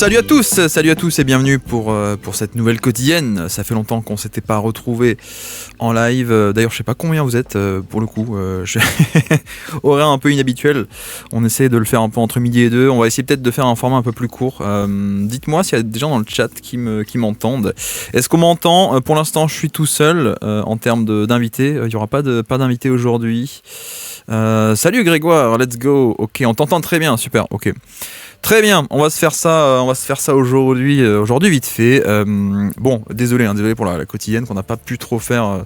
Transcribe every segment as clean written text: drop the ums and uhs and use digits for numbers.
Salut à tous et bienvenue pour cette nouvelle quotidienne. Ça fait longtemps qu'on s'était pas retrouvés en live. D'ailleurs, je sais pas combien vous êtes pour le coup. Horaire un peu inhabituel. On essaie de le faire un peu entre midi et deux. On va essayer peut-être de faire un format un peu plus court. Dites-moi s'il y a des gens dans le chat qui m'entendent. Est-ce qu'on m'entend ? Pour l'instant, je suis tout seul en termes d'invités. Il y aura pas d'invités aujourd'hui. Salut Grégoire, let's go. Ok, on t'entend très bien, super. Ok. Très bien, on va se faire ça aujourd'hui vite fait. Bon, désolé pour la quotidienne qu'on n'a pas pu trop faire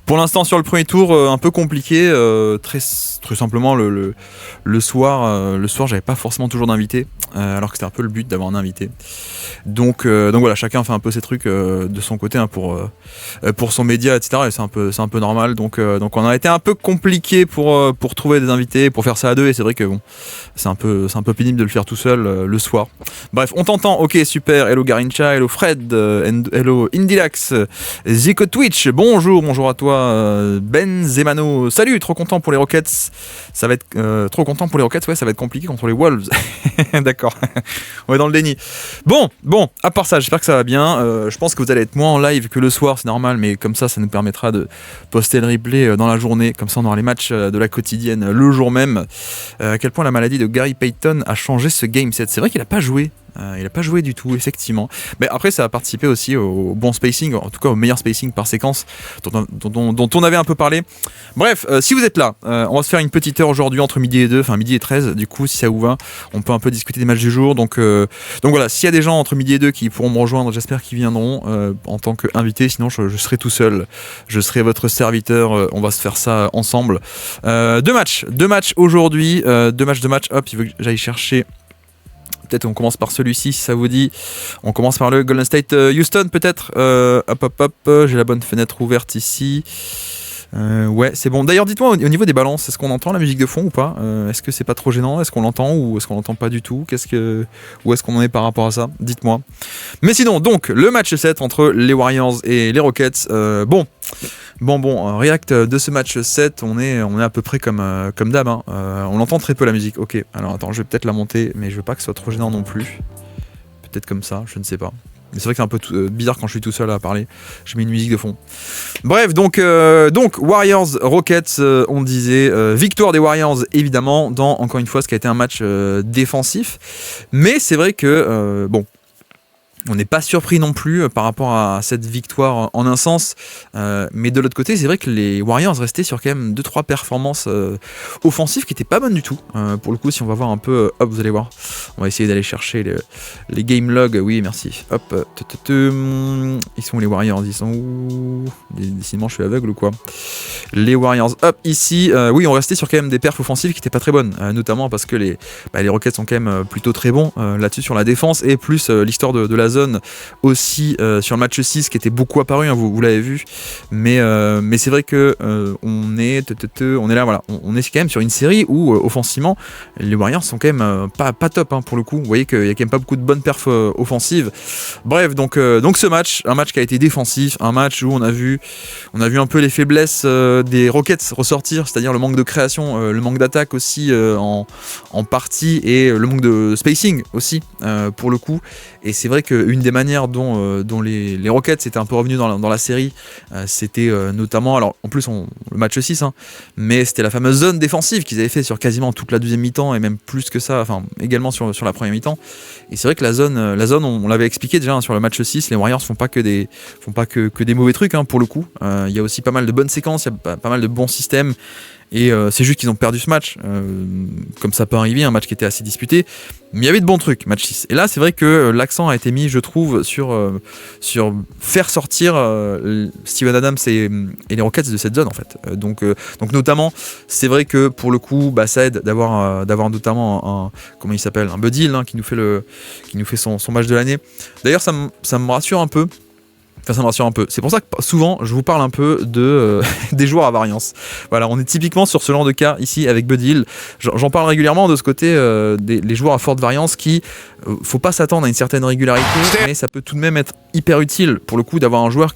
pour l'instant sur le premier tour, un peu compliqué. Très simplement le soir, j'avais pas forcément toujours d'invité, alors que c'était un peu le but d'avoir un invité. Donc voilà, chacun fait un peu ses trucs de son côté pour son média, etc. Et c'est un peu normal. Donc on a été un peu compliqué pour trouver des invités, pour faire ça à deux. Et c'est vrai que bon, c'est un peu pénible de le faire tout seul le soir. Bref, on t'entend. Ok, super. Hello Garincha, hello Fred, hello Indilax, Zico Twitch. Bonjour à toi, Ben Zemano. Salut, trop content pour les Rockets. Ça va être trop content pour les Rockets. Ouais, ça va être compliqué contre les Wolves. D'accord. On est dans le déni. Bon, à part ça, j'espère que ça va bien. Je pense que vous allez être moins en live que le soir, c'est normal, mais comme ça nous permettra de poster le replay dans la journée. Comme ça, on aura les matchs de la quotidienne le jour même. À quel point la maladie de Gary Payton a changé ce game set. C'est vrai qu'il n'a pas joué. Il n'a pas joué du tout, effectivement. Mais après, ça a participé aussi au bon spacing, en tout cas au meilleur spacing par séquence dont on avait un peu parlé. Bref, si vous êtes là, on va se faire une petite heure aujourd'hui entre midi et 2, enfin midi et 13, du coup, si ça vous va, on peut un peu discuter des matchs du jour. Donc voilà, s'il y a des gens entre midi et 2 qui pourront me rejoindre, j'espère qu'ils viendront en tant qu'invités, sinon je serai tout seul, je serai votre serviteur, on va se faire ça ensemble. Deux matchs aujourd'hui, deux matchs, hop, il veut que j'aille chercher. Peut-être on commence par celui-ci si ça vous dit. On commence par le Golden State Houston peut-être. Hop, j'ai la bonne fenêtre ouverte ici. Ouais, c'est bon. D'ailleurs, dites-moi au niveau des balances, est-ce qu'on entend la musique de fond ou pas ? Est-ce que c'est pas trop gênant ? Est-ce qu'on l'entend ou est-ce qu'on l'entend pas du tout ? Où est-ce qu'on en est par rapport à ça ? Dites-moi. Mais sinon, donc, le match 7 entre les Warriors et les Rockets. Bon, react de ce match 7, on est à peu près comme d'hab. Hein. On entend très peu la musique. Ok, alors attends, je vais peut-être la monter, mais je veux pas que ce soit trop gênant non plus. Peut-être comme ça, je ne sais pas. Mais c'est vrai que c'est un peu bizarre quand je suis tout seul à parler. Je mets une musique de fond. Bref, donc Warriors Rockets, on disait victoire des Warriors évidemment dans encore une fois ce qui a été un match défensif. Mais c'est vrai que on n'est pas surpris non plus par rapport à cette victoire en un sens, mais de l'autre côté c'est vrai que les Warriors restaient sur quand même 2-3 performances offensives qui n'étaient pas bonnes du tout. Pour le coup, si on va voir un peu, hop, vous allez voir, on va essayer d'aller chercher les game logs. Oui, merci. Hop, ils sont où les Warriors ? Ils sont où ? Décidément, je suis aveugle ou quoi ? Les Warriors, hop, ici, oui, on restait sur quand même des perfs offensives qui n'étaient pas très bonnes, notamment parce que les Rockets sont quand même plutôt très bons là-dessus sur la défense, et plus l'histoire de la zone aussi sur le match 6 qui était beaucoup apparu, hein, vous l'avez vu, mais c'est vrai que on est là, voilà, on est quand même sur une série où offensivement les Warriors sont quand même pas top, hein, pour le coup. Vous voyez qu'il y a quand même pas beaucoup de bonnes perfs offensives. Bref, donc ce match, un match qui a été défensif, un match où on a vu un peu les faiblesses des Rockets ressortir, c'est-à-dire le manque de création, le manque d'attaque aussi en partie, et le manque de spacing aussi pour le coup. Et c'est vrai qu'une des manières dont les Rockets étaient un peu revenus dans la série, c'était notamment, alors en plus le match 6, hein, mais c'était la fameuse zone défensive qu'ils avaient fait sur quasiment toute la deuxième mi-temps, et même plus que ça, enfin également sur la première mi-temps. Et c'est vrai que la zone on l'avait expliqué déjà, hein, sur le match 6, les Warriors font pas que des mauvais trucs, hein, pour le coup. Il y a aussi pas mal de bonnes séquences, il y a pas mal de bons systèmes. Et c'est juste qu'ils ont perdu ce match, comme ça peut arriver, un match qui était assez disputé, mais il y avait de bons trucs, match 6. Et là, c'est vrai que l'accent a été mis, je trouve, sur faire sortir Steven Adams et les Rockets de cette zone, en fait. Donc notamment, c'est vrai que pour le coup, ça aide d'avoir notamment comment il s'appelle, un Buddy Hield, hein, qui nous fait son match de l'année. D'ailleurs, ça me rassure un peu. Enfin, ça me rassure un peu. C'est pour ça que souvent, je vous parle un peu des joueurs à variance. Voilà, on est typiquement sur ce genre de cas ici avec Buddy Hield. J'en parle régulièrement de ce côté les joueurs à forte variance qui, faut pas s'attendre à une certaine régularité, mais ça peut tout de même être hyper utile pour le coup d'avoir un joueur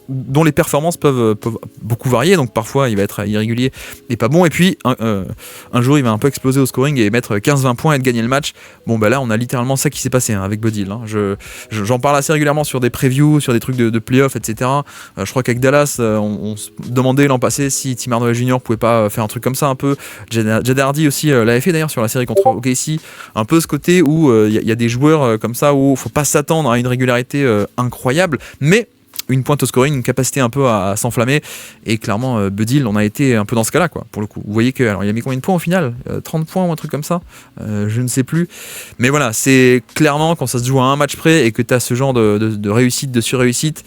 dont les performances peuvent beaucoup varier, donc parfois il va être irrégulier et pas bon, et puis un jour il va un peu exploser au scoring et mettre 15-20 points et de gagner le match. Bon bah là on a littéralement ça qui s'est passé avec Buddy Hield. J'en parle assez régulièrement sur des previews, sur des trucs de playoffs, etc. Je crois qu'avec Dallas on se demandait l'an passé si Tim Hardaway Jr. pouvait pas faire un truc comme ça un peu. Jed Hardy aussi l'avait fait d'ailleurs sur la série contre OKC, un peu ce côté où il y a des joueurs comme ça où faut pas s'attendre à une régularité incroyable, mais une pointe au scoring, une capacité un peu à s'enflammer, et clairement Buddy Hield on a été un peu dans ce cas là quoi, pour le coup. Vous voyez que alors il a mis combien de points au final, 30 points ou un truc comme ça, je ne sais plus, mais voilà, c'est clairement quand ça se joue à un match près et que tu as ce genre de réussite, de surréussite,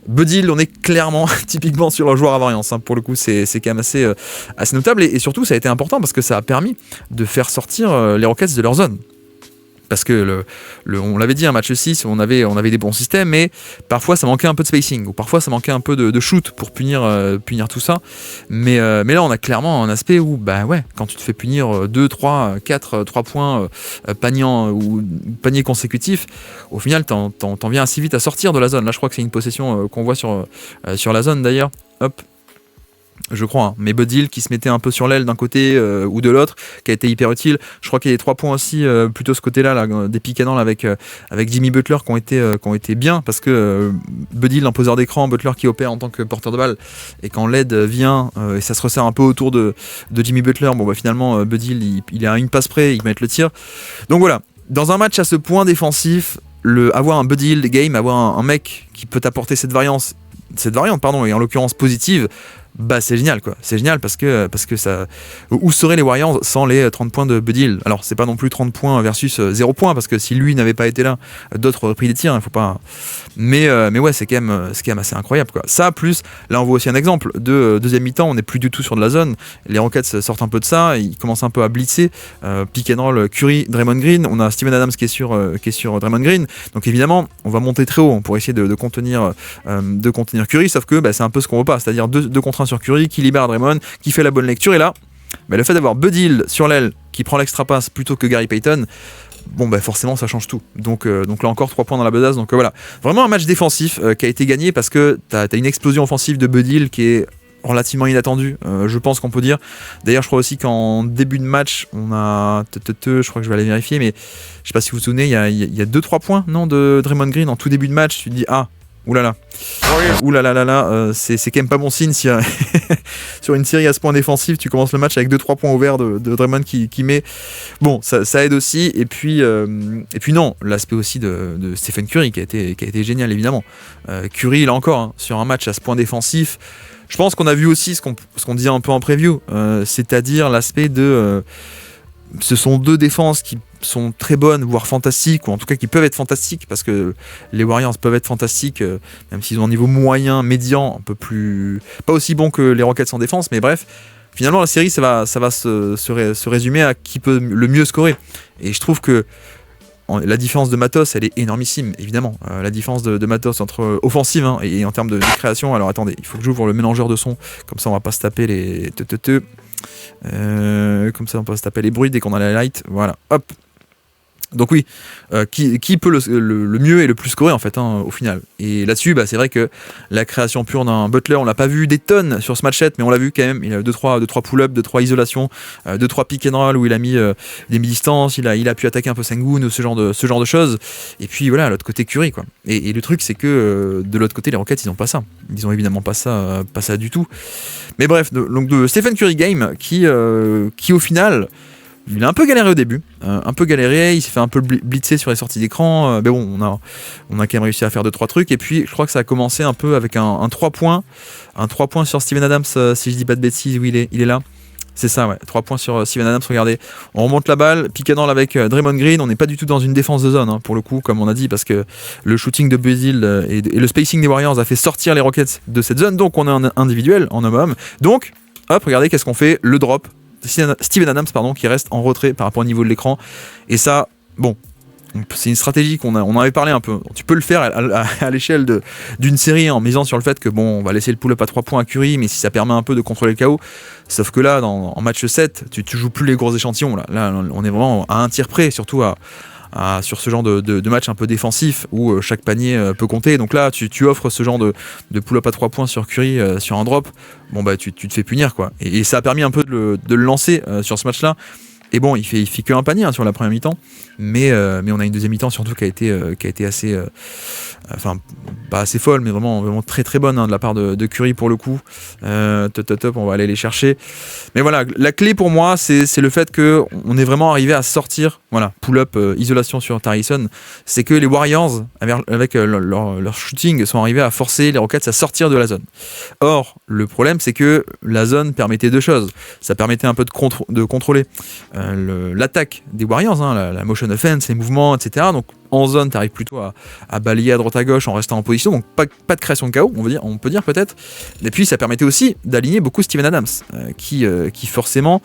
Buddy Hield on est clairement typiquement sur un joueur à variance, pour le coup c'est quand même assez notable, et surtout ça a été important parce que ça a permis de faire sortir les Rockets de leur zone. Parce que on l'avait dit, un match 6, on avait des bons systèmes, mais parfois ça manquait un peu de spacing, ou parfois ça manquait un peu de shoot pour punir tout ça. Mais là, on a clairement un aspect où, bah ouais, quand tu te fais punir 2, 3, 4, 3 points panier consécutifs, au final, t'en viens assez vite à sortir de la zone. Là, je crois que c'est une possession qu'on voit sur la zone d'ailleurs. Hop. Je crois, mais Buddy Hield qui se mettait un peu sur l'aile d'un côté ou de l'autre, qui a été hyper utile. Je crois qu'il y a des 3 points aussi, plutôt ce côté-là, là, des pick and roll avec Jimmy Butler qui ont été bien, parce que Buddy Hield, l'imposeur d'écran, Butler qui opère en tant que porteur de balle, et quand l'aide vient, et ça se resserre un peu autour de Jimmy Butler, bon bah finalement Buddy Hield il est à une passe près, il met le tir. Donc voilà, dans un match à ce point défensif, avoir un Buddy Hield game, avoir un mec qui peut t'apporter cette variante, et en l'occurrence positive, bah c'est génial quoi, c'est génial parce que ça, où seraient les Warriors sans les 30 points de Buddy Hield? Alors c'est pas non plus 30 points versus 0 points, parce que si lui n'avait pas été là, d'autres auraient pris des tirs, il faut pas, mais ouais, c'est quand même assez incroyable quoi. Ça, plus là on voit aussi un exemple de deuxième mi-temps, on n'est plus du tout sur de la zone, les Rockets sortent un peu de ça, ils commencent un peu à blitzer, pick and roll Curry, Draymond Green, on a Steven Adams qui est sur Draymond Green, donc évidemment on va monter très haut pour essayer de contenir Curry, sauf que c'est un peu ce qu'on veut pas, c'est-à-dire deux contre 1 sur Curry qui libère Draymond, qui fait la bonne lecture, et là le fait d'avoir Buddy Hield sur l'aile qui prend l'extra passe plutôt que Gary Payton, bon forcément ça change tout, donc là encore 3 points dans la besace, donc voilà, vraiment un match défensif qui a été gagné parce que t'as une explosion offensive de Buddy Hield qui est relativement inattendue, je pense qu'on peut dire. D'ailleurs je crois aussi qu'en début de match on a je crois que je vais aller vérifier, mais je sais pas si vous vous souvenez, il y a 2-3 points de Draymond Green en tout début de match, tu te dis oulala, c'est quand même pas bon signe si sur une série à ce point défensif tu commences le match avec 2-3 points ouverts de Draymond qui met. Bon, ça aide aussi, et puis non, l'aspect aussi de Stephen Curry qui a été génial évidemment. Curry là encore, sur un match à ce point défensif, je pense qu'on a vu aussi ce qu'on disait un peu en preview, c'est-à-dire l'aspect de ce sont deux défenses qui sont très bonnes, voire fantastiques, ou en tout cas qui peuvent être fantastiques, parce que les Warriors peuvent être fantastiques, même s'ils ont un niveau moyen, médian, un peu plus, pas aussi bon que les Rockets en défense, mais bref, finalement la série ça va se résumer à qui peut le mieux scorer. Et je trouve que la différence de matos, elle est énormissime, évidemment. La différence de matos entre offensive et en termes de création. Alors attendez, il faut que j'ouvre le mélangeur de son, comme ça on va pas se taper les comme ça on peut se taper les bruits dès qu'on a la light. Voilà, hop. Donc oui, qui peut le mieux et le plus scorer en fait, au final. Et là-dessus, c'est vrai que la création pure d'un Butler, on l'a pas vu des tonnes sur ce match-set, mais on l'a vu quand même. Il a 2-3 pull-ups, 2-3 isolations, 2-3 pick and roll où il a mis des mi-distances, il a pu attaquer un peu Sengun ou ce genre de choses. Et puis voilà, l'autre côté Curry quoi. Et le truc c'est que de l'autre côté les Rockets ils ont pas ça. Ils ont évidemment pas ça du tout. Mais bref, donc de Stephen Curry game qui au final, il a un peu galéré au début, il s'est fait un peu blitzer sur les sorties d'écran, mais bon, on a quand même réussi à faire 2-3 trucs, et puis je crois que ça a commencé un peu avec un 3 points sur Steven Adams, si je dis pas de bêtises, où il est là. C'est ça, ouais, 3 points sur Steven Adams, regardez. On remonte la balle, pick and roll avec Draymond Green, on n'est pas du tout dans une défense de zone, pour le coup, comme on a dit, parce que le shooting de Buddy Hield et le spacing des Warriors a fait sortir les Rockets de cette zone, donc on est en individuel, en homme-homme. Donc, hop, regardez, qu'est-ce qu'on fait? Le drop. Steven Adams qui reste en retrait par rapport au niveau de l'écran, et ça, bon, c'est une stratégie qu'on en avait parlé un peu. Tu peux le faire à l'échelle d'une série en misant sur le fait que bon, on va laisser le pull-up à 3 points à Curry, mais si ça permet un peu de contrôler le chaos. Sauf que là, en match 7, tu joues plus les gros échantillons. Là, on est vraiment à un tir près, surtout à sur ce genre de match un peu défensif où chaque panier peut compter. Donc là, tu offres ce genre de pull-up à 3 points sur Curry sur un drop, bon bah tu te fais punir quoi. Et ça a permis un peu de le lancer sur ce match-là. Et bon, il fait qu'un panier sur la première mi-temps, mais on a une deuxième mi-temps surtout qui a été assez, pas assez folle, mais vraiment très très bonne de la part de Curry pour le coup. Top, on va aller les chercher. Mais voilà, la clé pour moi, c'est le fait qu'on est vraiment arrivé à sortir, voilà, pull-up, isolation sur Harrison. C'est que les Warriors, avec leur shooting, sont arrivés à forcer les Rockets à sortir de la zone. Or, le problème, c'est que la zone permettait deux choses. Ça permettait un peu de contrôler l'attaque des Warriors, la motion offense, les mouvements, etc. Donc en zone, tu arrives plutôt à balayer à droite à gauche en restant en position, donc pas de création de chaos, on peut dire peut-être. Et puis ça permettait aussi d'aligner beaucoup Steven Adams, qui forcément,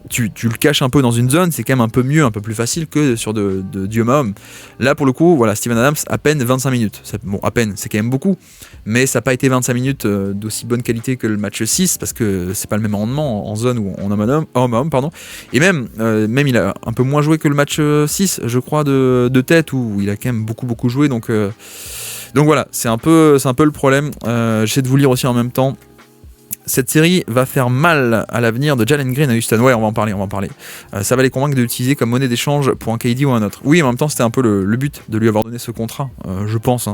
tu le caches un peu dans une zone, c'est quand même un peu mieux, un peu plus facile que sur du homme. Là pour le coup, voilà, Steven Adams, à peine 25 minutes. Bon, à peine, c'est quand même beaucoup, mais ça n'a pas été 25 minutes d'aussi bonne qualité que le match 6, parce que c'est pas le même rendement en zone ou en homme, pardon. Et même il a un peu moins joué que le match 6, je crois, de tête, où il a quand même beaucoup joué, donc voilà, c'est un peu le problème. J'essaie de vous lire aussi en même temps. Cette série va faire mal à l'avenir de Jalen Green à Houston. Ouais, on va en parler. Ça va les convaincre de l'utiliser comme monnaie d'échange pour un KD ou un autre. Oui, en même temps, c'était un peu le but de lui avoir donné ce contrat, je pense.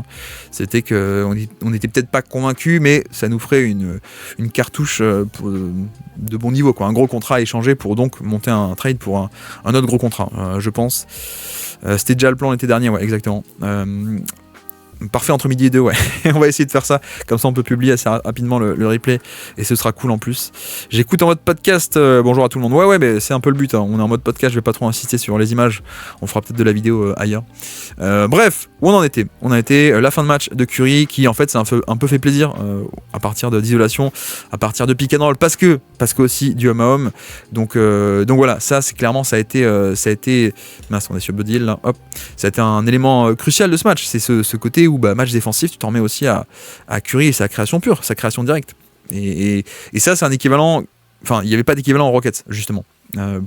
C'était qu'on n'était peut-être pas convaincus, mais ça nous ferait une cartouche de bon niveau, quoi. Un gros contrat à échanger pour donc monter un trade pour un autre gros contrat, je pense. C'était déjà le plan l'été dernier, ouais, exactement. Parfait entre midi et deux, ouais. On va essayer de faire ça, comme ça on peut publier assez rapidement le replay et ce sera cool en plus. J'écoute en mode podcast, bonjour à tout le monde. Ouais, mais c'est un peu le but, on est en mode podcast, je vais pas trop insister sur les images, on fera peut-être de la vidéo ailleurs. Bref, où on en était la fin de match de Curry qui en fait c'est un peu fait plaisir à partir d'isolation, à partir de pick and roll, parce que aussi du homme à homme. Donc voilà, ça c'est clairement ça a été mince, on est sur Buddy Hill là, hop. Ça a été un élément crucial de ce match, c'est ce côté où match défensif, tu t'en remets aussi à Curry et sa création pure, sa création directe. Et ça, c'est un équivalent. Enfin, il n'y avait pas d'équivalent aux Rockets, justement.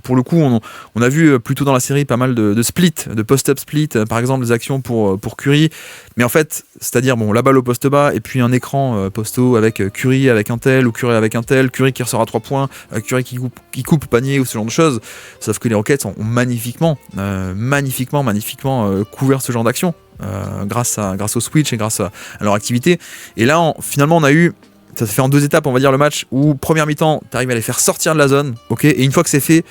Pour le coup, on a vu plutôt dans la série pas mal de splits, de post-up split, par exemple des actions pour Curry. Mais en fait, c'est-à-dire la balle au poste bas et puis un écran posto avec Curry avec un tel ou Curry avec un tel, Curry qui ressort à 3 points, Curry qui coupe panier ou ce genre de choses. Sauf que les Rockets ont magnifiquement couvert ce genre d'action. Grâce au switch et grâce à leur activité. Et là, finalement, ça se fait en 2 étapes, on va dire, le match, où première mi-temps, tu arrives à les faire sortir de la zone, ok, et une fois que c'est fait,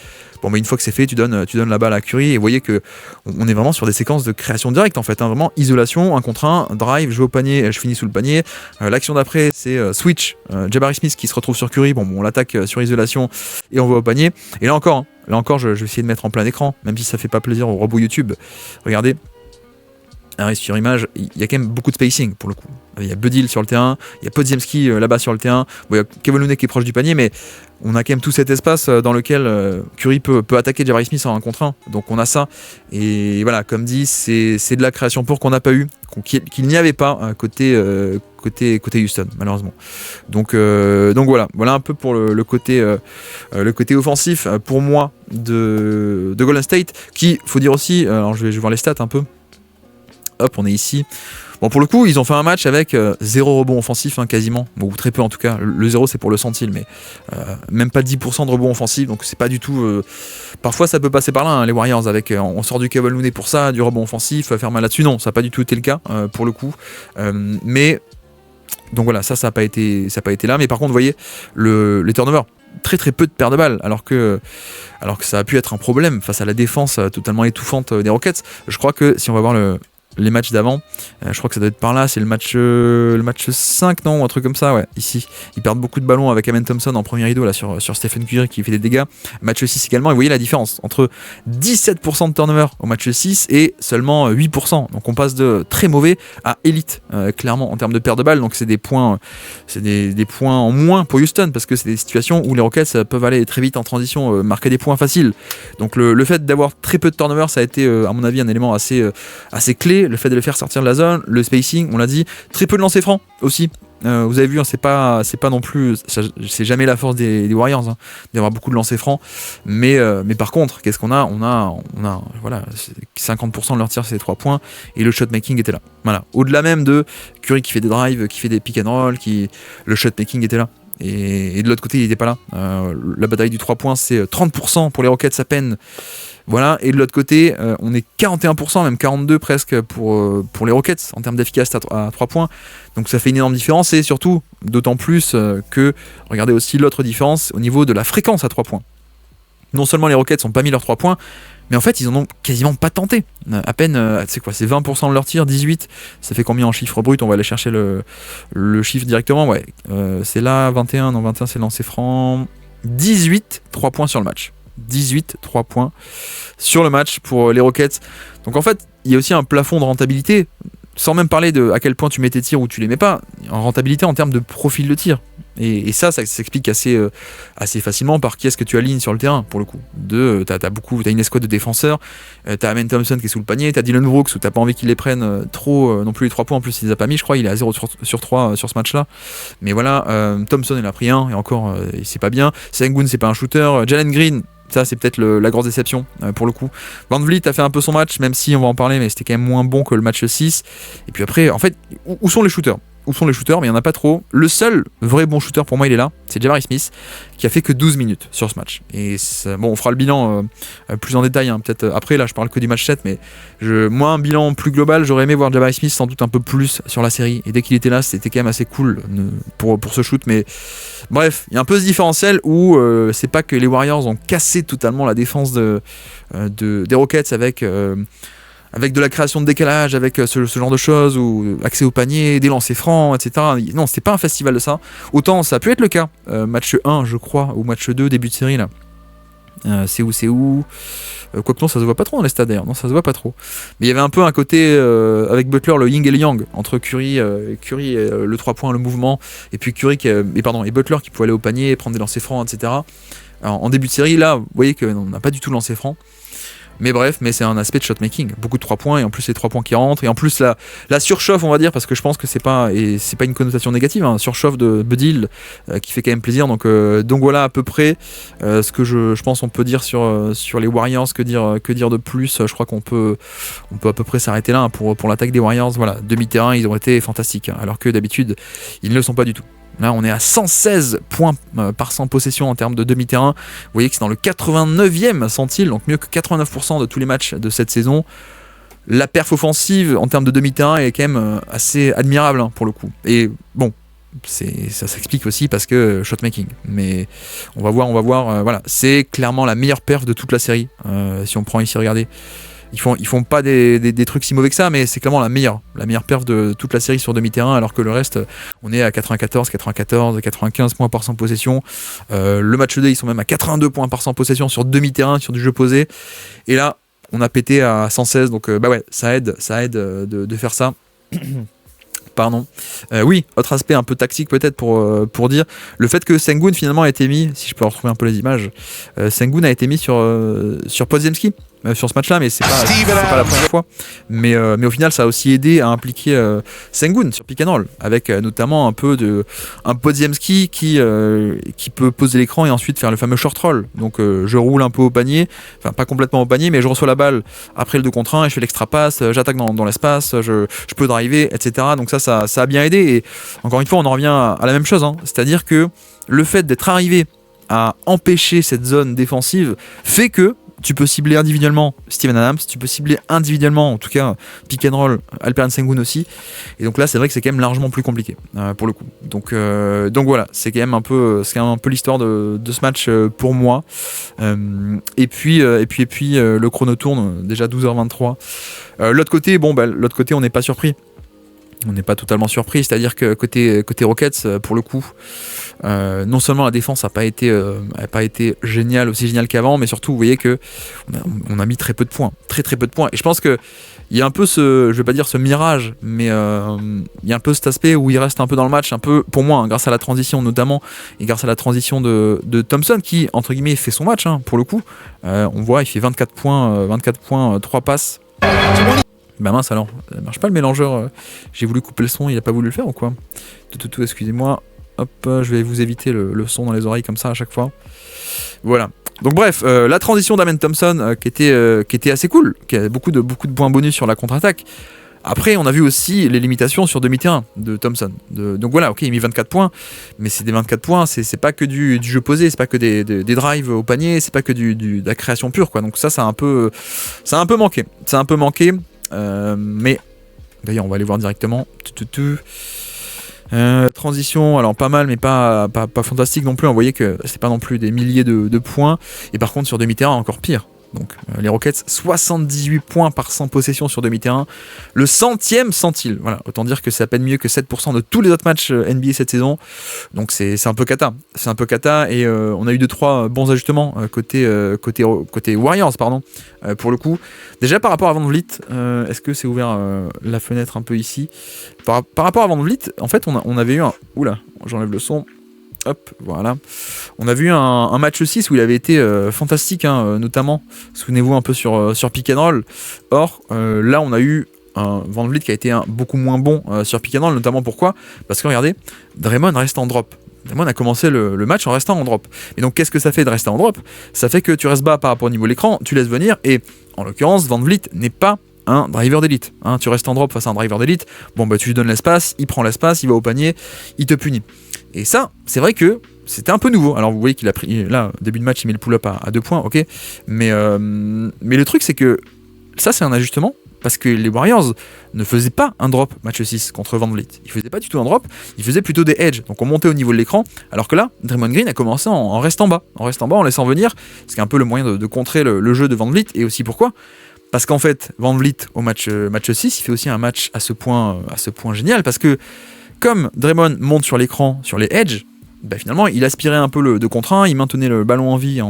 tu donnes la balle à Curry, et vous voyez que on est vraiment sur des séquences de création directe, en fait, vraiment isolation, 1 contre 1, drive, jeu au panier, je finis sous le panier. L'action d'après, c'est switch, Jabari Smith qui se retrouve sur Curry, on l'attaque sur isolation, et on va au panier. Et là encore, je vais essayer de mettre en plein écran, même si ça fait pas plaisir au robot YouTube. Regardez. Sur image, il y a quand même beaucoup de spacing pour le coup. Il y a Buddy Hill sur le terrain, il y a Podziemski là-bas sur le terrain, il y a Kevin Looney qui est proche du panier, mais on a quand même tout cet espace dans lequel Curry peut attaquer Jabari Smith en 1 contre 1. Donc on a ça, et voilà, comme dit, c'est de la création pure qu'on n'a pas eu, qu'il n'y avait pas côté Houston, malheureusement. Donc voilà un peu pour le côté offensif pour moi de Golden State, qui, faut dire aussi, alors je vais voir les stats un peu. Hop, on est ici. Bon, pour le coup, ils ont fait un match avec 0 rebond offensif, quasiment. Bon, ou très peu en tout cas. Le 0, c'est pour le centile, mais même pas 10% de rebond offensif. Donc, c'est pas du tout. Parfois, ça peut passer par là, les Warriors. On sort du Kevin Looney pour ça, du rebond offensif, faire mal là-dessus. Non, ça n'a pas du tout été le cas, pour le coup. Mais. Donc voilà, ça n'a pas été là. Mais par contre, vous voyez, les turnovers. Très peu de paires de balles, alors que ça a pu être un problème face à la défense totalement étouffante des Rockets. Je crois que si on va voir les matchs d'avant, je crois que ça doit être par là, c'est le match 5, non, ou un truc comme ça, ouais, ici. Ils perdent beaucoup de ballons avec Amen Thompson en premier rideau là sur Stephen Curry qui fait des dégâts. Match 6 également, et vous voyez la différence entre 17% de turnover au match 6 et seulement 8%. Donc on passe de très mauvais à élite, clairement en termes de perte de balles. Donc c'est des points en moins pour Houston, parce que c'est des situations où les Rockets peuvent aller très vite en transition, marquer des points faciles. Donc le fait d'avoir très peu de turnover, ça a été à mon avis un élément assez clé. Le fait de les faire sortir de la zone, le spacing, on l'a dit, très peu de lancers francs aussi. vous avez vu, hein, c'est pas non plus, c'est jamais la force des Warriors, hein, d'avoir beaucoup de lancers francs. Mais par contre, qu'est-ce qu'on a ? On a voilà, 50% de leur tir, c'est des 3 points, et le shot making était là. Voilà. Au-delà même de Curry qui fait des drives, qui fait des pick and roll, le shot making était là. Et de l'autre côté, il n'était pas là. La bataille du 3 points, c'est 30% pour les Rockets à peine. Voilà, et de l'autre côté, on est 41%, même 42% presque pour les Rockets en termes d'efficacité à 3 points. Donc ça fait une énorme différence, et surtout, d'autant plus que, regardez aussi l'autre différence au niveau de la fréquence à 3 points. Non seulement les Rockets n'ont pas mis leurs 3 points, mais en fait ils en ont quasiment pas tenté. À peine, c'est quoi, c'est 20% de leur tir, 18. Ça fait combien en chiffre brut ? On va aller chercher le chiffre directement. Ouais, c'est là, 21, non 21 c'est lancé franc. 18, 3 points sur le match. 18, 3 points sur le match pour les Rockets. Donc en fait, il y a aussi un plafond de rentabilité, sans même parler de à quel point tu mets tes tirs ou tu les mets pas, en rentabilité en termes de profil de tir. Et ça s'explique assez facilement par qui est-ce que tu alignes sur le terrain, pour le coup. T'as une escouade de défenseurs, t'as Amen Thompson qui est sous le panier, t'as Dylan Brooks où t'as pas envie qu'il les prenne trop non plus les 3 points, en plus il les a pas mis, je crois, il est à 0 sur 3 sur ce match-là. Mais voilà, Thompson il a pris 1, et encore, c'est pas bien. Sengun c'est pas un shooter, Jalen Green, ça c'est peut-être la grosse déception pour le coup. Van Vliet a fait un peu son match, même si on va en parler, mais c'était quand même moins bon que le match 6. Et puis après, en fait, où sont les shooters ? Où sont les shooters ? Mais il n'y en a pas trop. Le seul vrai bon shooter pour moi, il est là, c'est Jabari Smith, qui a fait que 12 minutes sur ce match. Et bon, on fera le bilan plus en détail, hein, peut-être après, là je parle que du match 7, mais moi un bilan plus global, j'aurais aimé voir Jabari Smith sans doute un peu plus sur la série. Et dès qu'il était là, c'était quand même assez cool pour ce shoot. Mais bref, il y a un peu ce différentiel où c'est pas que les Warriors ont cassé totalement la défense des Rockets avec de la création de décalage, avec ce genre de choses, ou accès au panier, des lancers francs, etc. Non, c'était pas un festival de ça. Autant ça a pu être le cas, match 1 je crois, ou match 2, début de série là. C'est où quoique non, ça se voit pas trop dans les stades d'ailleurs, non, ça se voit pas trop. Mais il y avait un peu un côté avec Butler, le yin et le yang, entre Curry et le 3 points, le mouvement, et puis et Butler qui pouvait aller au panier, prendre des lancers francs, etc. Alors, en début de série, là, vous voyez qu'on n'a pas du tout lancé franc. Mais bref, mais c'est un aspect de shotmaking, beaucoup de 3 points, et en plus les 3 points qui rentrent, et en plus la surchauffe, on va dire, parce que je pense que c'est pas une connotation négative, hein, surchauffe de Buddy Hield qui fait quand même plaisir. Donc voilà à peu près ce que je pense on peut dire sur les Warriors. Que dire de plus ? Je crois qu'on peut à peu près s'arrêter là, hein, pour l'attaque des Warriors. Voilà, demi-terrain, ils ont été fantastiques, hein, alors que d'habitude ils ne le sont pas du tout. Là, on est à 116 points par 100 possessions en termes de demi-terrain. Vous voyez que c'est dans le 89e centile, donc mieux que 89% de tous les matchs de cette saison. La perf offensive en termes de demi-terrain est quand même assez admirable, hein, pour le coup. Et bon, ça s'explique aussi parce que shotmaking. Mais on va voir. Voilà, c'est clairement la meilleure perf de toute la série. Si on prend ici, regardez. Ils font pas des trucs si mauvais que ça, mais c'est clairement la meilleure perf de toute la série sur demi-terrain, alors que le reste, on est à 95 points par 100 possession. Le match 2, ils sont même à 82 points par 100 possession sur demi-terrain, sur du jeu posé. Et là, on a pété à 116, donc ouais, ça aide de faire ça. Pardon. Oui, autre aspect un peu tactique peut-être pour dire le fait que Sengun finalement a été mis, si je peux retrouver un peu les images, Sengun a été mis sur Podziemski sur ce match-là, mais c'est pas la première fois. Mais au final, ça a aussi aidé à impliquer Sengun sur pick and roll, avec notamment un Podziemski qui peut poser l'écran et ensuite faire le fameux short roll. Donc je roule un peu au panier, enfin pas complètement au panier, mais je reçois la balle après le 2 contre 1 et je fais l'extra passe, j'attaque dans l'espace, je peux driver, etc. Donc ça a bien aidé. Et encore une fois, on en revient à la même chose, hein. C'est-à-dire que le fait d'être arrivé à empêcher cette zone défensive fait que tu peux cibler individuellement Steven Adams, tu peux cibler individuellement, en tout cas pick and roll, Alperen Sengun aussi. Et donc là, c'est vrai que c'est quand même largement plus compliqué pour le coup. Donc voilà, c'est quand même un peu l'histoire de ce match pour moi. Et puis le chrono tourne déjà 12h23. L'autre côté, on n'est pas surpris. On n'est pas totalement surpris, c'est-à-dire que côté Rockets, pour le coup, non seulement la défense n'a pas été géniale, aussi géniale qu'avant, mais surtout, vous voyez que on a mis très peu de points. Et je pense que il y a un peu je vais pas dire ce mirage, mais il y a un peu cet aspect où il reste un peu dans le match, un peu, pour moi, hein, grâce à la transition notamment, et grâce à la transition de Thompson, qui, entre guillemets, fait son match, hein, pour le coup. On voit, il fait 24 points, 3 passes. Bah mince alors, ça marche pas le mélangeur. J'ai voulu couper le son, il a pas voulu le faire ou quoi? Tout, excusez-moi. Hop, je vais vous éviter le son dans les oreilles comme ça à chaque fois. Voilà. Donc bref, la transition d'Amen Thompson qui était assez cool, qui a beaucoup de points bonus sur la contre-attaque. Après, on a vu aussi les limitations sur demi-terrain de Thompson. Donc voilà, ok, il a mis 24 points, mais c'est des 24 points, c'est pas que du jeu posé, c'est pas que des drives au panier, c'est pas que de la création pure, quoi. Donc ça a un peu manqué. Ça a un peu manqué, mais d'ailleurs, on va aller voir directement. Transition, alors pas mal, mais pas fantastique non plus. On voyait que c'est pas non plus des milliers de points. Et par contre, sur demi-terrain, encore pire. Donc les Rockets, 78 points par 100 possessions sur demi-terrain. Le 100e centile. Voilà, autant dire que c'est à peine mieux que 7% de tous les autres matchs NBA cette saison. Donc c'est un peu cata. C'est un peu cata. Et on a eu 2-3 bons ajustements côté Warriors, pardon, pour le coup. Déjà par rapport à Van Vliet, est-ce que c'est ouvert la fenêtre un peu ici? Par rapport à Van Vliet, en fait, on avait eu un... Oula, j'enlève le son. Hop, voilà. On a vu un match 6 où il avait été fantastique, hein, notamment, souvenez-vous un peu sur pick and roll. Or, là, on a eu un Van Vliet qui a été beaucoup moins bon sur pick and roll, notamment pourquoi? Parce que regardez, Draymond reste en drop. Draymond a commencé le match en restant en drop. Et donc, qu'est-ce que ça fait de rester en drop? Ça fait que tu restes bas par rapport au niveau de l'écran, tu laisses venir, et en l'occurrence, Van Vliet n'est pas un driver d'élite. Hein, tu restes en drop face à un driver d'élite, bon bah tu lui donnes l'espace, il prend l'espace, il va au panier, il te punit. Et ça, c'est vrai que c'était un peu nouveau. Alors vous voyez qu'il a pris, là, début de match, il met le pull-up à 2 points, ok. Mais le truc, c'est que ça, c'est un ajustement, parce que les Warriors ne faisaient pas un drop match 6 contre Van Vliet. Ils faisaient pas du tout un drop, ils faisaient plutôt des edges. Donc on montait au niveau de l'écran, alors que là, Draymond Green a commencé en restant bas, en laissant venir, ce qui est un peu le moyen de contrer le jeu de Van Vliet, et aussi pourquoi? Parce qu'en fait, Van Vliet, au match 6, il fait aussi un match à ce point génial, parce que comme Draymond monte sur l'écran, sur les edges, bah finalement, il aspirait un peu le 2 contre 1, il maintenait le ballon en vie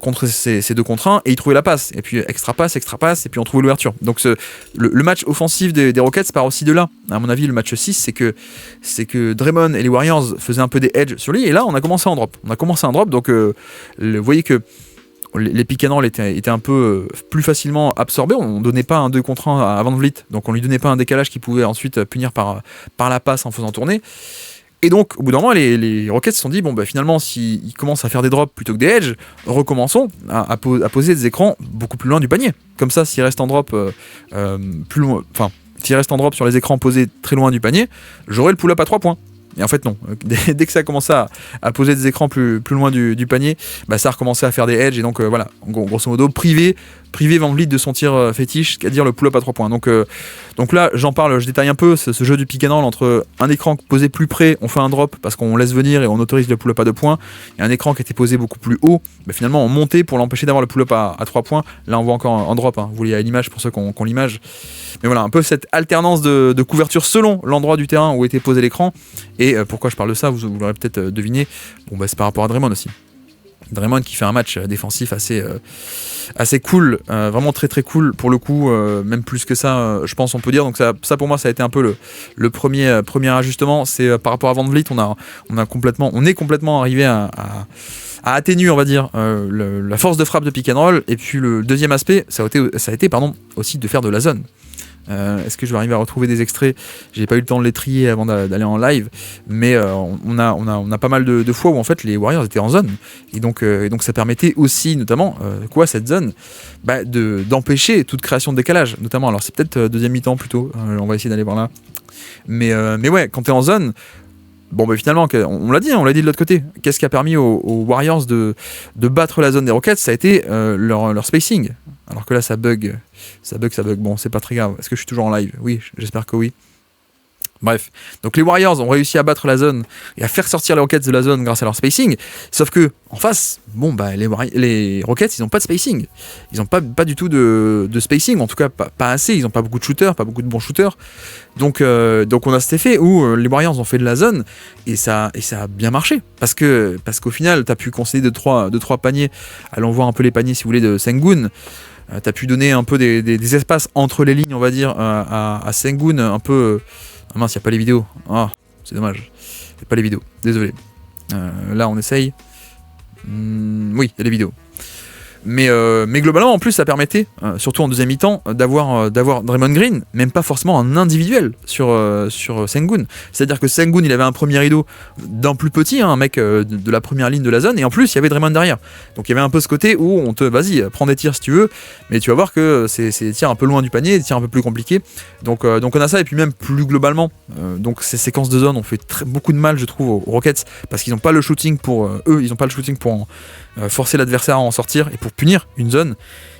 contre ces 2 contre 1, et il trouvait la passe. Et puis extra passe, et puis on trouvait l'ouverture. Donc le match offensif des Rockets part aussi de là. À mon avis, le match 6, c'est que Draymond et les Warriors faisaient un peu des edges sur lui, et là, on a commencé en drop. Donc vous voyez que les pick and roll étaient un peu plus facilement absorbés. On ne donnait pas un 2 contre 1 à Van Vliet, donc on lui donnait pas un décalage qui pouvait ensuite punir par la passe en faisant tourner. Et donc, au bout d'un moment, les Rockets se sont dit, bon, bah, finalement, s'ils commencent à faire des drops plutôt que des edges, recommençons à poser des écrans beaucoup plus loin du panier. Comme ça, s'ils restent en drop plus loin, enfin, s'ils restent en drop sur les écrans posés très loin du panier, j'aurai le pull-up à 3 points. Et en fait non, dès que ça a commencé à poser des écrans plus loin du panier, bah ça a recommencé à faire des edges, et donc voilà, grosso modo, privé Van Vliet de son tir fétiche, c'est-à-dire le pull-up à 3 points. Donc là, j'en parle, je détaille un peu ce jeu du pick and roll entre un écran posé plus près, on fait un drop parce qu'on laisse venir et on autorise le pull-up à 2 points, et un écran qui était posé beaucoup plus haut, bah finalement on montait pour l'empêcher d'avoir le pull-up à 3 points. Là on voit encore en drop, hein. Vous voyez l'image pour ceux qui ont l'image. Mais voilà, un peu cette alternance de couverture selon l'endroit du terrain où était posé l'écran. Et pourquoi je parle de ça, vous l'aurez peut-être deviné, bon bah c'est par rapport à Draymond aussi. Draymond qui fait un match défensif assez cool, vraiment très très cool pour le coup, même plus que ça, je pense on peut dire. Donc ça pour moi ça a été un peu le premier ajustement. C'est par rapport à Van Vliet, on est complètement arrivé à atténuer, on va dire, la force de frappe de pick and roll. Et puis le deuxième aspect, ça a été aussi de faire de la zone. Est-ce que je vais arriver à retrouver des extraits? J'ai pas eu le temps de les trier avant d'aller en live, mais on a pas mal de fois où en fait les Warriors étaient en zone, et donc ça permettait aussi, notamment cette zone, d'empêcher toute création de décalage, notamment. Alors c'est peut-être deuxième mi-temps plutôt, on va essayer d'aller voir là, mais ouais, quand t'es en zone, bon bah finalement, on l'a dit de l'autre côté, qu'est-ce qui a permis aux Warriors de battre la zone des Rockets? Ça a été leur spacing. Alors que là ça bug, bon c'est pas très grave. Est-ce que je suis toujours en live? Oui, j'espère que oui. Bref, donc les Warriors ont réussi à battre la zone et à faire sortir les Rockets de la zone grâce à leur spacing, sauf que en face, bon bah les Rockets ils n'ont pas de spacing, ils n'ont pas du tout de spacing, en tout cas pas assez, ils n'ont pas beaucoup de shooters, pas beaucoup de bons shooters, donc on a cet effet où les Warriors ont fait de la zone et ça a bien marché, parce qu'au final t'as pu concéder de trois paniers, allons voir un peu les paniers si vous voulez de Sengun. T'as pu donner un peu des espaces entre les lignes, on va dire, à Sengun, un peu... Ah mince, il n'y a pas les vidéos. Ah, c'est dommage. Il n'y a pas les vidéos. Désolé. Là, on essaye. Oui, il y a les vidéos. Mais globalement, en plus, ça permettait, surtout en deuxième mi-temps, d'avoir Draymond Green, même pas forcément un individuel sur Sengun. C'est-à-dire que Sengun, il avait un premier rideau d'un plus petit, un mec de la première ligne de la zone, et en plus, il y avait Draymond derrière. Donc il y avait un peu ce côté où vas-y, prends des tirs si tu veux, mais tu vas voir que c'est des tirs un peu loin du panier, des tirs un peu plus compliqués. Donc on a ça, et puis même plus globalement, donc ces séquences de zone ont fait beaucoup de mal, je trouve, aux Rockets, parce qu'ils n'ont pas le shooting pour ils n'ont pas le shooting pour forcer l'adversaire à en sortir et pour punir une zone.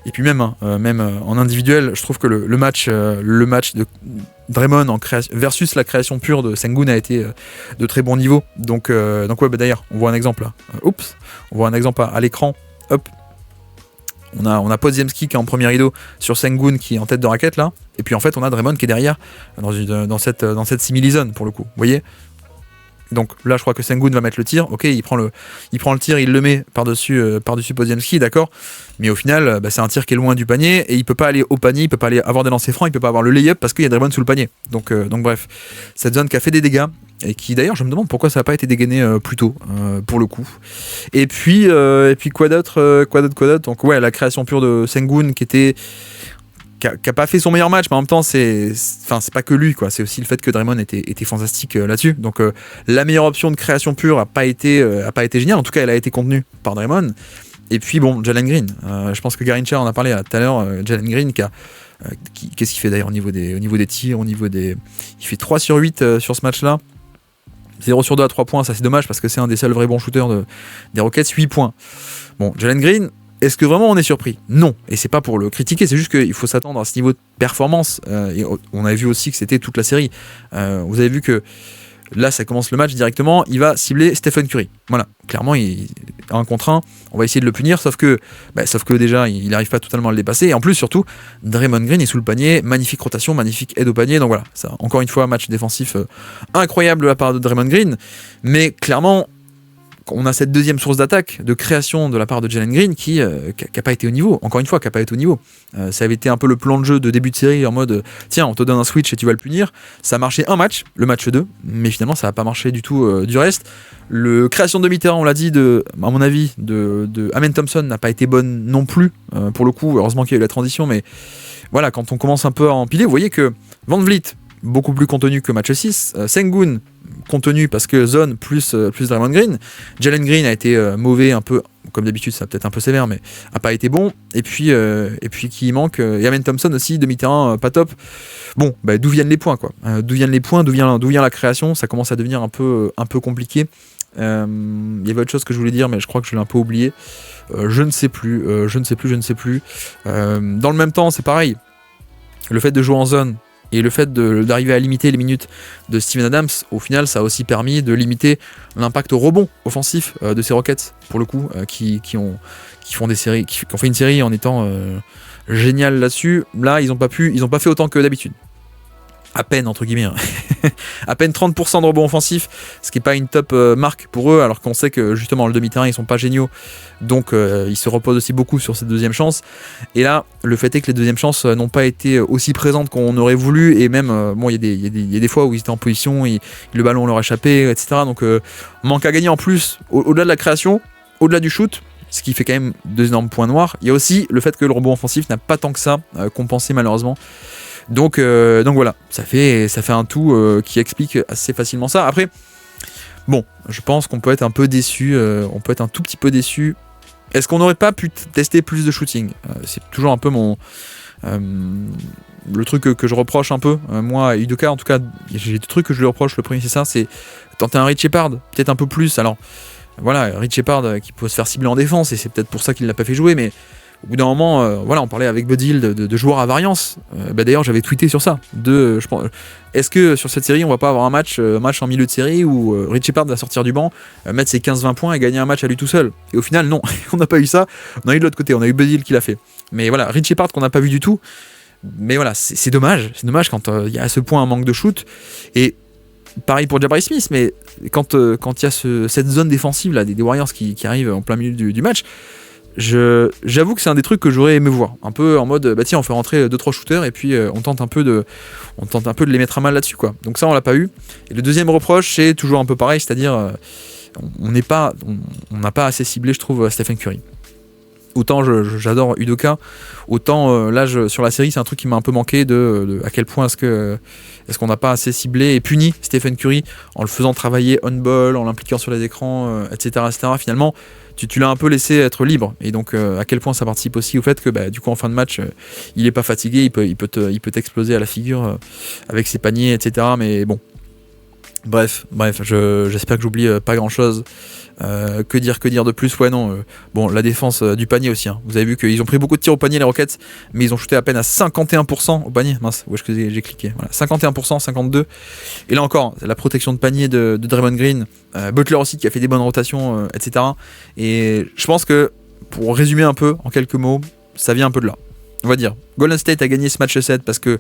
Et puis même en individuel, je trouve que le match de Draymond versus la création pure de Sengun a été de très bon niveau. Donc ouais, d'ailleurs, on voit un exemple là. On voit un exemple à l'écran. Hop. On a Podziemski qui est en premier rideau sur Sengun qui est en tête de raquette là. Et puis en fait, on a Draymond qui est derrière dans cette simili-zone pour le coup. Vous voyez ? Donc là, je crois que Sengun va mettre le tir. Ok, il prend le tir, il le met par-dessus Podziemski, d'accord. Mais au final, c'est un tir qui est loin du panier et il peut pas aller au panier, il peut pas aller avoir des lancers francs, il peut pas avoir le lay-up parce qu'il y a Draymond sous le panier. Donc bref, cette zone qui a fait des dégâts et qui d'ailleurs, je me demande pourquoi ça n'a pas été dégainé plus tôt pour le coup. Et puis quoi d'autre. Donc ouais, la création pure de Sengun qui a pas fait son meilleur match, mais en même temps c'est pas que lui quoi, c'est aussi le fait que Draymond était fantastique là-dessus. Donc la meilleure option de création pure a pas été géniale, en tout cas elle a été contenue par Draymond. Et puis bon, Jalen Green, je pense que Garincha en a parlé tout à l'heure. Jalen Green qu'est-ce qu'il fait d'ailleurs au niveau des tirs, il fait 3 sur 8 sur ce match là, 0 sur 2 à 3 points, ça c'est dommage parce que c'est un des seuls vrais bons shooters des Rockets. 8 points. Bon, Jalen Green, est-ce que vraiment on est surpris ? Non, et c'est pas pour le critiquer, c'est juste qu'il faut s'attendre à ce niveau de performance. Et on avait vu aussi que c'était toute la série. Vous avez vu que là, ça commence le match directement, il va cibler Stephen Curry. Voilà, clairement, il a un contre 1, on va essayer de le punir, sauf que déjà, il n'arrive pas totalement à le dépasser. Et en plus, surtout, Draymond Green est sous le panier, magnifique rotation, magnifique aide au panier. Donc voilà, ça, encore une fois, match défensif incroyable de la part de Draymond Green. Mais clairement, on a cette deuxième source d'attaque, de création de la part de Jalen Green qui n'a pas été au niveau, encore une fois, qui n'a pas été au niveau. Ça avait été un peu le plan de jeu de début de série en mode tiens, on te donne un switch et tu vas le punir. Ça a marché un match, le match 2, mais finalement ça n'a pas marché du tout du reste. Le création de demi-terrain, on l'a dit, à mon avis, de Amen Thompson n'a pas été bonne non plus, pour le coup, heureusement qu'il y a eu la transition, mais voilà, quand on commence un peu à empiler, vous voyez que Van Vliet, beaucoup plus contenu que match 6, Sengun contenu parce que zone plus Draymond Green. Jalen Green a été mauvais un peu, comme d'habitude, c'est peut-être un peu sévère, mais a pas été bon. Et puis qui manque, Amen Thompson aussi, demi-terrain pas top. Bon, d'où viennent les points quoi. D'où viennent les points, d'où vient la création, ça commence à devenir un peu compliqué. Il y avait autre chose que je voulais dire, mais je crois que je l'ai un peu oublié. Je ne sais plus. Dans le même temps, c'est pareil. Le fait de jouer en zone et le fait d'arriver à limiter les minutes de Steven Adams, au final, ça a aussi permis de limiter l'impact au rebond offensif de ces Rockets, pour le coup, qui ont fait une série en étant génial là-dessus. Là, ils n'ont pas fait autant que d'habitude. À peine, entre guillemets. À peine 30% de rebond offensif, ce qui n'est pas une top marque pour eux, alors qu'on sait que justement le demi-terrain ils sont pas géniaux, donc ils se reposent aussi beaucoup sur cette deuxième chance. Et là, le fait est que les deuxièmes chances n'ont pas été aussi présentes qu'on aurait voulu, et même il y a des fois où ils étaient en position, le ballon leur échappait, etc. Donc manque à gagner en plus, au-delà de la création, au-delà du shoot, ce qui fait quand même 2 énormes points noirs. Il y a aussi le fait que le rebond offensif n'a pas tant que ça compensé malheureusement. Donc voilà, ça fait un tout qui explique assez facilement ça. Après, bon, je pense qu'on peut être un peu déçu, on peut être un tout petit peu déçu. Est-ce qu'on n'aurait pas pu tester plus de shooting ? C'est toujours un peu le truc que je reproche un peu. Moi, à Udoka, en tout cas, j'ai 2 trucs que je lui reproche. Le premier, c'est ça, c'est tenter un Rich Shepard, peut-être un peu plus. Alors, voilà, Rich Shepard qui peut se faire cibler en défense, et c'est peut-être pour ça qu'il ne l'a pas fait jouer, mais au bout d'un moment, on parlait avec Bud Hill de joueurs à variance. D'ailleurs, j'avais tweeté sur ça. Je pense, est-ce que sur cette série, on va pas avoir un match en milieu de série où Rich Shepard va sortir du banc, mettre ses 15-20 points et gagner un match à lui tout seul ? Et au final, non, on n'a pas eu ça. On a eu de l'autre côté, on a eu Bud Hill qui l'a fait. Mais voilà, Rich Shepard qu'on n'a pas vu du tout. Mais voilà, c'est dommage. C'est dommage quand il y a à ce point un manque de shoot. Et pareil pour Jabari Smith, mais quand il y a cette zone défensive là, des Warriors qui arrivent en plein milieu du match, j'avoue que c'est un des trucs que j'aurais aimé voir, un peu en mode tiens, on fait rentrer 2-3 shooters et puis on tente un peu de les mettre à mal là-dessus quoi. Donc ça on l'a pas eu. Et le deuxième reproche, c'est toujours un peu pareil, c'est-à-dire on n'a pas assez ciblé, je trouve, Stephen Curry. autant j'adore Udoka, autant là sur la série c'est un truc qui m'a un peu manqué de à quel point est-ce qu'on n'a pas assez ciblé et puni Stephen Curry en le faisant travailler on-ball, en l'impliquant sur les écrans, etc. Finalement tu l'as un peu laissé être libre, et donc à quel point ça participe aussi au fait que du coup en fin de match il est pas fatigué, il peut t'exploser à la figure avec ses paniers, etc. Mais bon, bref, j'espère que j'oublie pas grand chose. Que dire de plus? Ouais, non. Bon, la défense du panier aussi. Hein. Vous avez vu qu'ils ont pris beaucoup de tirs au panier, les Rockets, mais ils ont shooté à peine à 51% au panier. Mince, où est-ce que j'ai cliqué? Voilà, 51%, 52%. Et là encore, la protection de panier de Draymond Green, Butler aussi qui a fait des bonnes rotations, etc. Et je pense que, pour résumer un peu en quelques mots, ça vient un peu de là. On va dire, Golden State a gagné ce match 7 parce que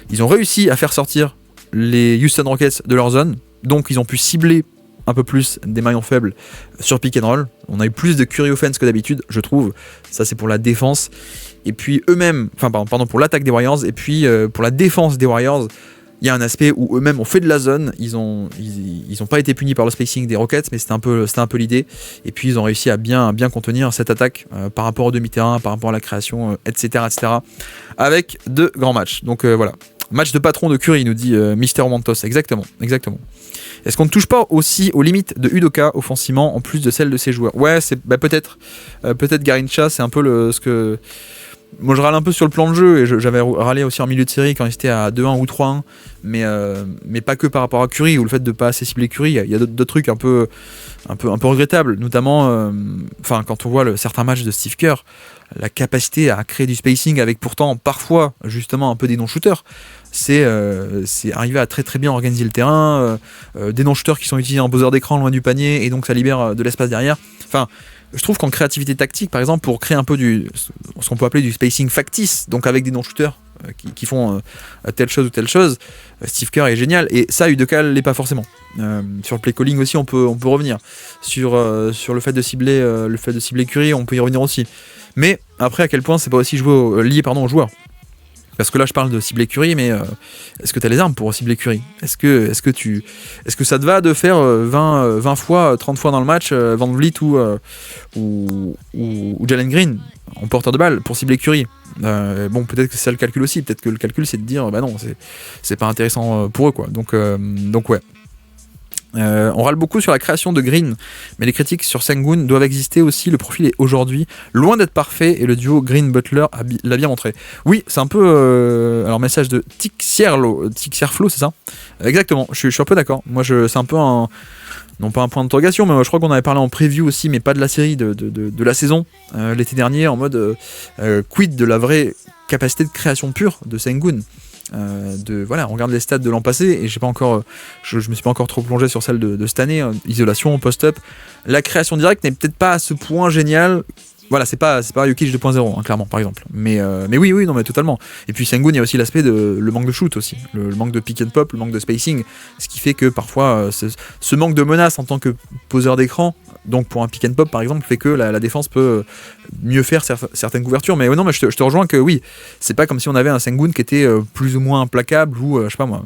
ils ont réussi à faire sortir les Houston Rockets de leur zone, donc ils ont pu cibler un peu plus des maillons faibles sur pick and roll. On a eu plus de Curry offense que d'habitude, je trouve. Ça, c'est pour la défense. Et puis eux-mêmes, pour l'attaque des Warriors. Et puis pour la défense des Warriors, il y a un aspect où eux-mêmes ont fait de la zone. Ils ont pas été punis par le spacing des Rockets, mais c'était un peu l'idée. Et puis ils ont réussi à bien contenir cette attaque par rapport au demi-terrain, par rapport à la création, etc., avec de grands matchs. Donc voilà. Match de patron de Curry, nous dit Mister Mantos. Exactement. Est-ce qu'on ne touche pas aussi aux limites de Udoka offensivement en plus de celles de ses joueurs? Ouais, c'est peut-être Garincha, c'est un peu ce que... Moi je râle un peu sur le plan de jeu, et j'avais râlé aussi en milieu de série quand ils étaient à 2-1 ou 3-1, mais pas que par rapport à Curry ou le fait de ne pas assez cibler Curry. Il y a d'autres trucs un peu regrettables, notamment quand on voit certains matchs de Steve Kerr, la capacité à créer du spacing avec pourtant parfois justement un peu des non-shooters. C'est arriver à très très bien organiser le terrain, des non-shooters qui sont utilisés en buzzer d'écran loin du panier, et donc ça libère de l'espace derrière. Enfin, je trouve qu'en créativité tactique, par exemple, pour créer un peu ce qu'on peut appeler du spacing factice, donc avec des non-shooters qui font telle chose ou telle chose, Steve Kerr est génial, et ça Udoka l'est pas forcément. Sur le play calling aussi, on peut revenir sur le fait de cibler Curry, on peut y revenir aussi. Mais après, à quel point c'est pas aussi lié aux joueurs? Parce que là je parle de cibler Curry, mais est-ce que tu as les armes pour cibler Curry? Est-ce que ça te va de faire 20 fois, 30 fois dans le match Van Vliet ou Jalen Green en porteur de balle pour cibler Curry? Bon, peut-être que c'est ça le calcul aussi, peut-être que le calcul c'est de dire non, c'est pas intéressant pour eux, quoi. Donc ouais. On râle beaucoup sur la création de Green, mais les critiques sur Sengun doivent exister aussi. Le profil est aujourd'hui loin d'être parfait, et le duo Green-Butler l'a bien montré. Oui, c'est un peu alors message de Tixierflo, c'est ça? Exactement, je suis un peu d'accord. Moi c'est un peu non pas un point d'interrogation, mais je crois qu'on avait parlé en preview aussi, mais pas de la série, de la saison l'été dernier, en mode quid de la vraie capacité de création pure de Sengun. On regarde les stats de l'an passé, et je me suis pas encore trop plongé sur celle de cette année. Isolation, post-up, la création directe n'est peut-être pas à ce point génial. Voilà, c'est pas Jokic 2.0, clairement, par exemple. Mais oui, non, mais totalement. Et puis Sengun, il y a aussi l'aspect le manque de shoot aussi, le manque de pick and pop, le manque de spacing, ce qui fait que parfois ce manque de menace en tant que poseur d'écran, donc pour un pick and pop par exemple, fait que la défense peut mieux faire certaines couvertures. Mais non, mais je te rejoins que oui, c'est pas comme si on avait un Sengun qui était plus ou moins implacable, ou je sais pas moi,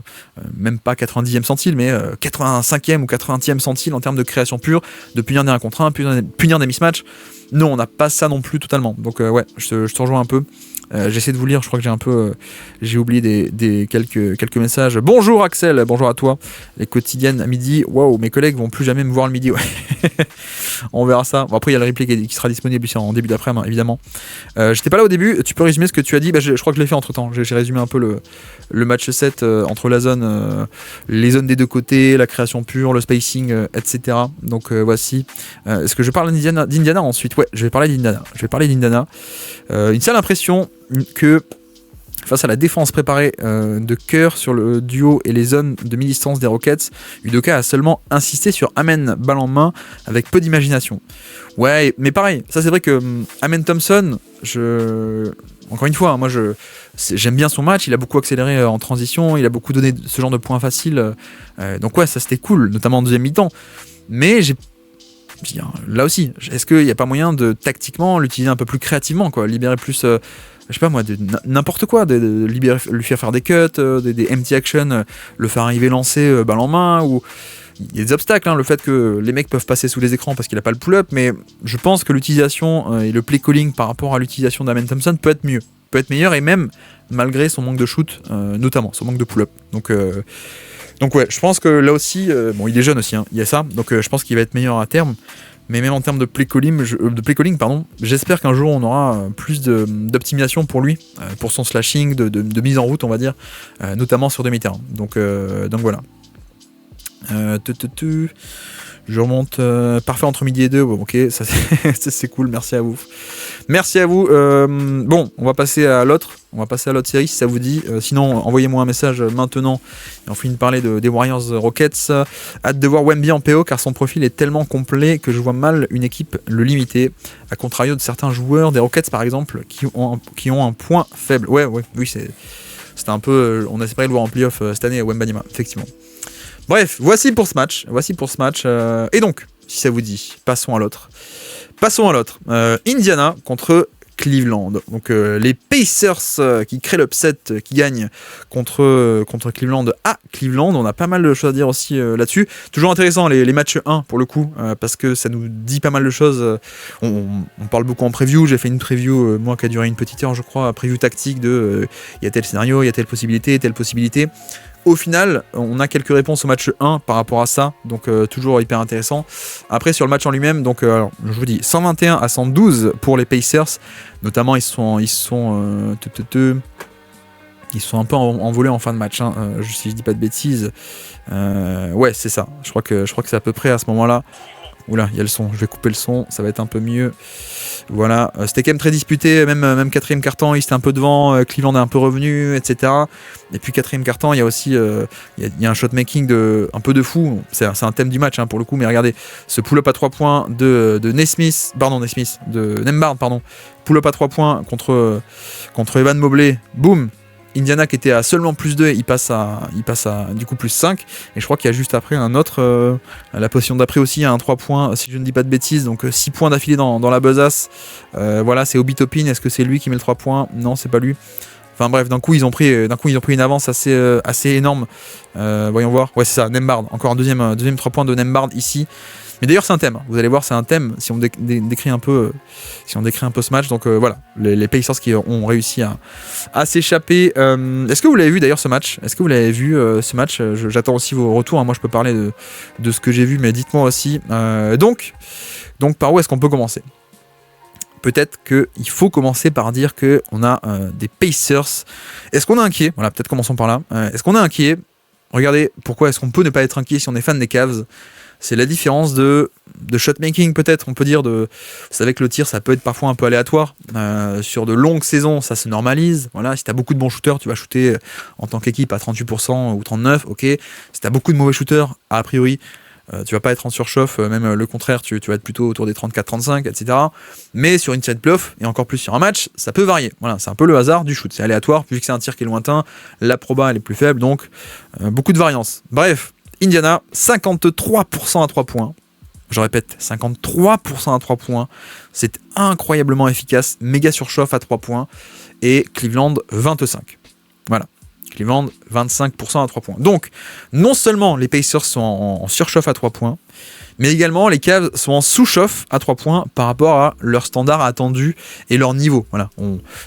même pas 90e centile, mais 85e ou 80e centile en termes de création pure, de punir des 1 contre 1, punir des mismatchs. Non, on n'a pas ça non plus totalement. Donc ouais, je te rejoins un peu. J'essaie de vous lire, je crois que j'ai oublié quelques messages. Bonjour Axel, bonjour à toi. Les quotidiennes à midi, waouh, mes collègues vont plus jamais me voir le midi. Ouais. On verra ça. Bon, après, il y a le replay qui sera disponible ici en début d'après-midi, évidemment. J'étais pas là au début, tu peux résumer ce que tu as dit? Je crois que je l'ai fait entre temps. J'ai résumé un peu le match 7 entre la zone, les zones des deux côtés, la création pure, le spacing, etc. Donc voici. Est-ce que je parle d'Indiana ensuite? Ouais, je vais parler d'Indiana. Une seule impression que face à la défense préparée de Kerr sur le duo et les zones de mi-distance des Rockets, Udoka a seulement insisté sur Amen balle en main avec peu d'imagination. Ouais, mais pareil, ça c'est vrai que Amen Thompson, encore une fois, moi j'aime bien son match, il a beaucoup accéléré en transition, il a beaucoup donné ce genre de points faciles, donc ouais, ça c'était cool, notamment en deuxième mi-temps. Mais là aussi, est-ce qu'il n'y a pas moyen de tactiquement l'utiliser un peu plus créativement, quoi, libérer plus, je sais pas moi, n'importe quoi, de lui faire des cuts, des empty action, le faire arriver lancer balle en main, ou il y a des obstacles, hein, le fait que les mecs peuvent passer sous les écrans parce qu'il n'a pas le pull-up, mais je pense que l'utilisation et le play calling par rapport à l'utilisation d'Amen Thompson peut être mieux, peut être meilleur, et même malgré son manque de shoot, notamment son manque de pull-up. Donc ouais, je pense que là aussi, bon, il est jeune aussi, hein, il y a ça, donc je pense qu'il va être meilleur à terme. Mais même en termes de play calling, j'espère qu'un jour on aura plus d'optimisation pour lui, pour son slashing, de mise en route, on va dire, notamment sur demi-terrain. Donc voilà. Je remonte parfait entre midi et 2. Bon, ok, ça c'est cool, merci à vous. Merci à vous. Bon, on va passer à l'autre série si ça vous dit. Sinon, envoyez-moi un message maintenant et on finit de parler des Warriors Rockets. Hâte de voir Wemby en PO car son profil est tellement complet que je vois mal une équipe le limiter. À contrario de certains joueurs des Rockets par exemple qui ont un point faible. Oui, c'était un peu. On espérait le voir en playoff cette année à Wembanyama, effectivement. Bref, voici pour ce match. Et donc, si ça vous dit, passons à l'autre. Indiana contre Cleveland. Donc les Pacers qui créent l'upset, qui gagnent contre Cleveland à Cleveland. On a pas mal de choses à dire aussi là-dessus. Toujours intéressant les matchs 1 pour le coup, parce que ça nous dit pas mal de choses. On parle beaucoup en preview. J'ai fait une preview, moi, qui a duré une petite heure, je crois, preview tactique de y a tel scénario, il y a telle possibilité. Au final, on a quelques réponses au match 1 par rapport à ça, donc toujours hyper intéressant. Après, sur le match en lui-même, donc je vous dis 121 à 112 pour les Pacers. Notamment, ils sont un peu envolés en fin de match, hein. Si je dis pas de bêtises. Ouais, c'est ça. Je crois que c'est à peu près à ce moment-là. Oula, il y a le son. Je vais couper le son, ça va être un peu mieux. Voilà, c'était quand même très disputé, même quatrième quart-temps, il était un peu devant, Cleveland est un peu revenu, etc. Et puis quatrième quart-temps, il y a aussi il y a un shot-making un peu de fou, c'est un thème du match, hein, pour le coup, mais regardez, ce pull-up à 3 points de Nembhard, pull-up à 3 points contre Evan Mobley, boum. Indiana qui était à seulement plus 2, il passe à du coup plus 5. Et je crois qu'il y a juste après un autre, la position d'après aussi, il y a un 3 points, si je ne dis pas de bêtises, donc 6 points d'affilée dans la besace. Voilà, c'est Obi Toppin, est-ce que c'est lui qui met le 3 points ? Non, c'est pas lui. Enfin bref, d'un coup ils ont pris une avance assez énorme. Voyons voir. Ouais, c'est ça, Nembhard. Encore un deuxième 3 points de Nembhard ici. Mais d'ailleurs c'est un thème, vous allez voir, c'est un thème si on décrit un peu ce match. Donc voilà, les Pacers qui ont réussi à s'échapper. Est-ce que vous l'avez vu d'ailleurs ce match ? J'attends aussi vos retours, hein. Moi je peux parler de ce que j'ai vu, mais dites-moi aussi. Donc par où est-ce qu'on peut commencer ? Peut-être qu'il faut commencer par dire qu'on a des Pacers. Est-ce qu'on est inquiet ? Voilà, peut-être commençons par là. Est-ce qu'on est inquiet ? Regardez, pourquoi est-ce qu'on peut ne pas être inquiet si on est fan des Cavs ? C'est la différence de shotmaking, peut-être, on peut dire. Vous savez que le tir, ça peut être parfois un peu aléatoire. Sur de longues saisons, ça se normalise. Voilà, si tu as beaucoup de bons shooters, tu vas shooter en tant qu'équipe à 38% ou 39%. Ok. Si tu as beaucoup de mauvais shooters, a priori, tu vas pas être en surchauffe, même le contraire, tu vas être plutôt autour des 34-35, etc. Mais sur une série de playoff, et encore plus sur un match, ça peut varier. Voilà, c'est un peu le hasard du shoot. C'est aléatoire, vu que c'est un tir qui est lointain, la proba elle est plus faible, donc beaucoup de variance. Bref. Indiana, 53% à 3 points. Je répète, 53% à 3 points. C'est incroyablement efficace. Méga surchauffe à 3 points. Et Cleveland, 25%. Voilà. Cleveland, 25% à 3 points. Donc, non seulement les Pacers sont en surchauffe à 3 points, mais également les Cavs sont en sous-chauffe à 3 points par rapport à leur standard attendu et leur niveau. Voilà,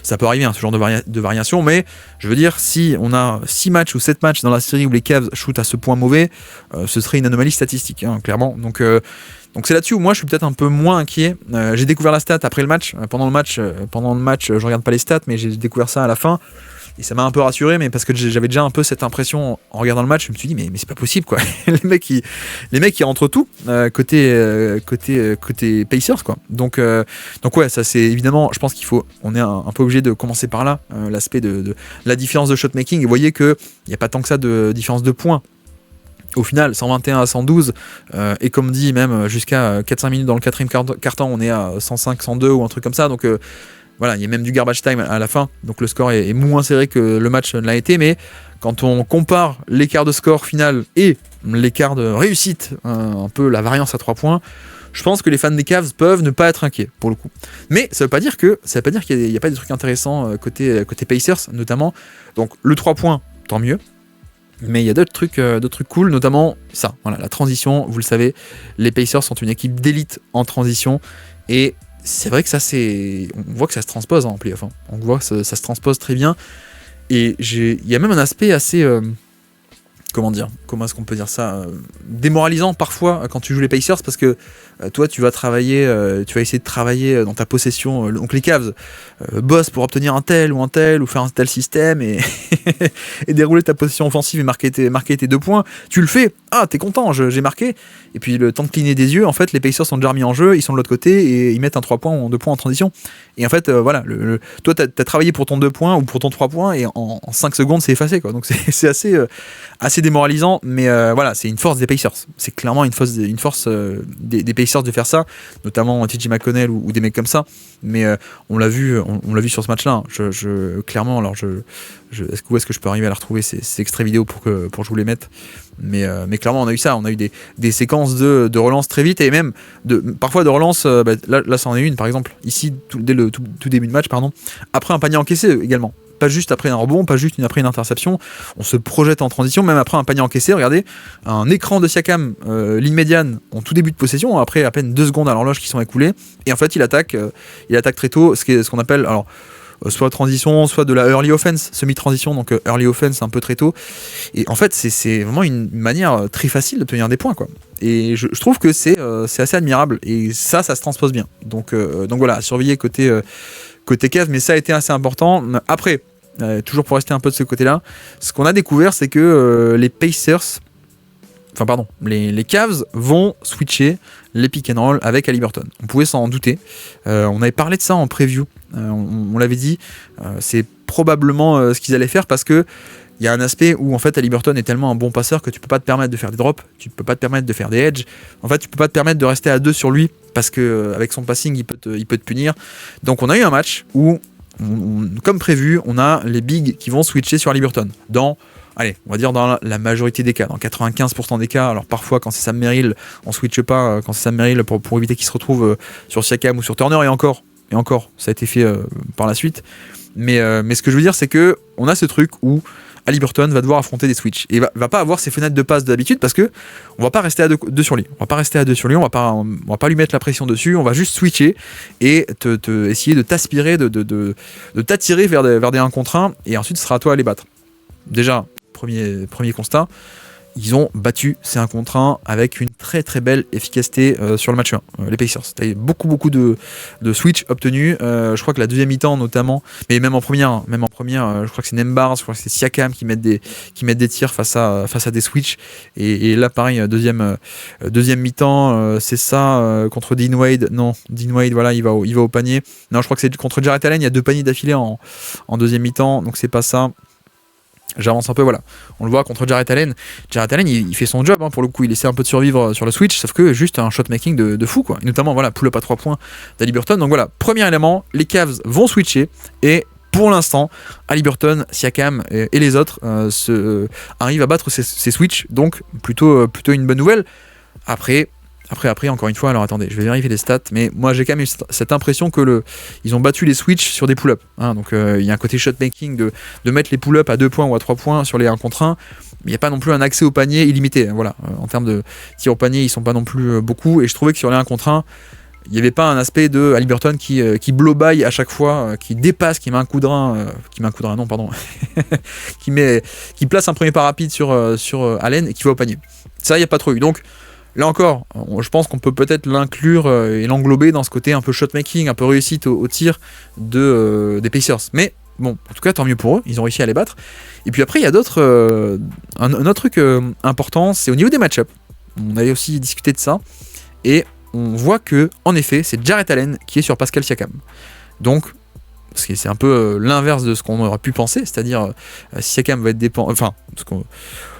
ça peut arriver, hein, ce genre de variation, mais je veux dire, si on a 6 matchs ou 7 matchs dans la série où les Cavs shootent à ce point mauvais, ce serait une anomalie statistique, hein, clairement. Donc c'est là-dessus où moi je suis peut-être un peu moins inquiet. J'ai découvert la stat après le match. Pendant le match, je regarde pas les stats, mais j'ai découvert ça à la fin. Et ça m'a un peu rassuré, mais parce que j'avais déjà un peu cette impression en regardant le match, je me suis dit mais c'est pas possible quoi. les mecs qui rentrent tout côté Pacers quoi. Donc ouais, ça c'est évidemment, je pense on est un peu obligé de commencer par là, l'aspect de la différence de shotmaking. Et vous voyez que il y a pas tant que ça de différence de points. Au final, 121 à 112, et comme dit, même jusqu'à 4-5 minutes dans le quatrième quart-temps, on est à 105, 102 ou un truc comme ça. Donc voilà, il y a même du garbage time à la fin, donc le score est moins serré que le match ne l'a été, mais quand on compare l'écart de score final et l'écart de réussite, un peu la variance à 3 points, je pense que les fans des Cavs peuvent ne pas être inquiets, pour le coup. Mais ça veut pas dire qu'il n'y a pas des trucs intéressants côté Pacers, notamment. Donc le 3 points, tant mieux. Mais il y a d'autres trucs cool, notamment ça, voilà, la transition. Vous le savez, les Pacers sont une équipe d'élite en transition. Et c'est vrai que on voit que ça se transpose en playoff. Hein. On voit que ça se transpose très bien. Et il y a même un aspect assez... comment est-ce qu'on peut dire ça, démoralisant parfois quand tu joues les Pacers, parce que toi tu vas essayer de travailler dans ta possession, donc les Cavs bossent pour obtenir un tel ou faire un tel système et, et dérouler ta possession offensive et marquer tes 2 points. Tu le fais, t'es content, j'ai marqué, et puis le temps de cligner des yeux, en fait les Pacers sont déjà remis en jeu, ils sont de l'autre côté et ils mettent un 3 points ou 2 points en transition, et en fait voilà, toi t'as travaillé pour ton 2 points ou pour ton 3 points et en 5 secondes c'est effacé quoi. Donc c'est assez démoralisant, mais voilà, c'est une force des Pacers, c'est clairement une force des Pacers de faire ça, notamment TJ McConnell ou des mecs comme ça, mais on l'a vu sur ce match-là. Clairement, alors où est-ce que je peux arriver à la retrouver ces extraits vidéo pour que je vous les mette, mais clairement on a eu ça, on a eu des séquences de relance très vite, et même parfois de relance, là ça en est une par exemple ici dès le tout début de match, après un panier encaissé également. Pas juste après un rebond, pas juste après une interception, on se projette en transition, même après un panier encaissé. Regardez, un écran de Siakam, ligne médiane, en tout début de possession, après à peine 2 secondes à l'horloge qui sont écoulées, et en fait il attaque très tôt, ce qu'on appelle soit transition, soit de la early offense, semi-transition, donc early offense un peu très tôt, et en fait c'est vraiment une manière très facile d'obtenir des points, quoi. Et je trouve que c'est assez admirable, et ça se transpose bien, donc voilà, à surveiller côté Cavs, mais ça a été assez important. Après, toujours pour rester un peu de ce côté-là, ce qu'on a découvert, c'est que les Cavs vont switcher les pick and roll avec Haliburton. On pouvait s'en douter. On avait parlé de ça en preview. On l'avait dit. C'est probablement ce qu'ils allaient faire, parce que il y a un aspect où en fait Haliburton est tellement un bon passeur que tu peux pas te permettre de faire des drops, tu peux pas te permettre de faire des edges. En fait, tu peux pas te permettre de rester à 2 sur lui, parce que avec son passing, il peut te punir. Donc on a eu un match où comme prévu, on a les bigs qui vont switcher sur Haliburton on va dire dans la majorité des cas, dans 95% des cas. Alors parfois quand c'est Sam Merrill, on switche pas quand c'est Sam Merrill pour éviter qu'il se retrouve sur Siakam ou sur Turner, et encore ça a été fait par la suite. Mais ce que je veux dire, c'est que on a ce truc où Haliburton va devoir affronter des switches et va pas avoir ses fenêtres de passe d'habitude, parce que on va pas rester à 2 sur lui. On va pas lui mettre la pression dessus, on va juste switcher et essayer de t'aspirer, de t'attirer vers des 1 contre 1, et ensuite ce sera à toi à les battre. Déjà, premier constat, ils ont battu ces 1 contre 1 avec une très très belle efficacité sur le match 1. Les Pacers, t'as eu beaucoup de switch obtenus. Je crois que la deuxième mi-temps notamment, mais même en première, je crois que c'est Nembhard, je crois que c'est Siakam qui mettent des tirs face à des switches. Et là pareil, deuxième mi-temps, c'est ça contre Dean Wade. Non, Dean Wade, voilà, il va au panier. Non, je crois que c'est contre Jarrett Allen. Il y a 2 paniers d'affilée en deuxième mi-temps, donc c'est pas ça. J'avance un peu, voilà. On le voit contre Jarrett Allen. Jarrett Allen, il fait son job, pour le coup. Il essaie un peu de survivre sur le switch, sauf que juste un shot-making de fou, quoi. Et notamment, voilà, pull-up à 3 points d'Haliburton. Donc voilà, premier élément, les Cavs vont switcher. Et pour l'instant, Haliburton, Siakam et les autres arrivent à battre ces switches. Donc plutôt une bonne nouvelle. Après, encore une fois, alors attendez, je vais vérifier les stats, mais moi j'ai quand même eu cette impression que ils ont battu les switches sur des pull-ups. Donc il y a un côté shot-making de mettre les pull-ups à 2 points ou à 3 points sur les 1 contre 1, mais il n'y a pas non plus un accès au panier illimité. Voilà. En termes de tirs au panier, ils sont pas non plus beaucoup, et je trouvais que sur les 1 contre 1, il n'y avait pas un aspect de Haliburton qui blow by à chaque fois, qui dépasse, qui met un coup de rein, qui place un premier pas rapide sur Allen et qui va au panier. Ça, il n'y a pas trop eu. Donc, là encore, je pense qu'on peut peut-être l'inclure et l'englober dans ce côté un peu shot-making, un peu réussite au tir des Pacers. Mais bon, en tout cas, tant mieux pour eux, ils ont réussi à les battre. Et puis après, il y a d'autres... un autre truc important, c'est au niveau des match-ups. On avait aussi discuté de ça. Et on voit que, en effet, c'est Jarrett Allen qui est sur Pascal Siakam. Donc, c'est un peu l'inverse de ce qu'on aurait pu penser, c'est-à-dire Siakam va être dépendant... Enfin,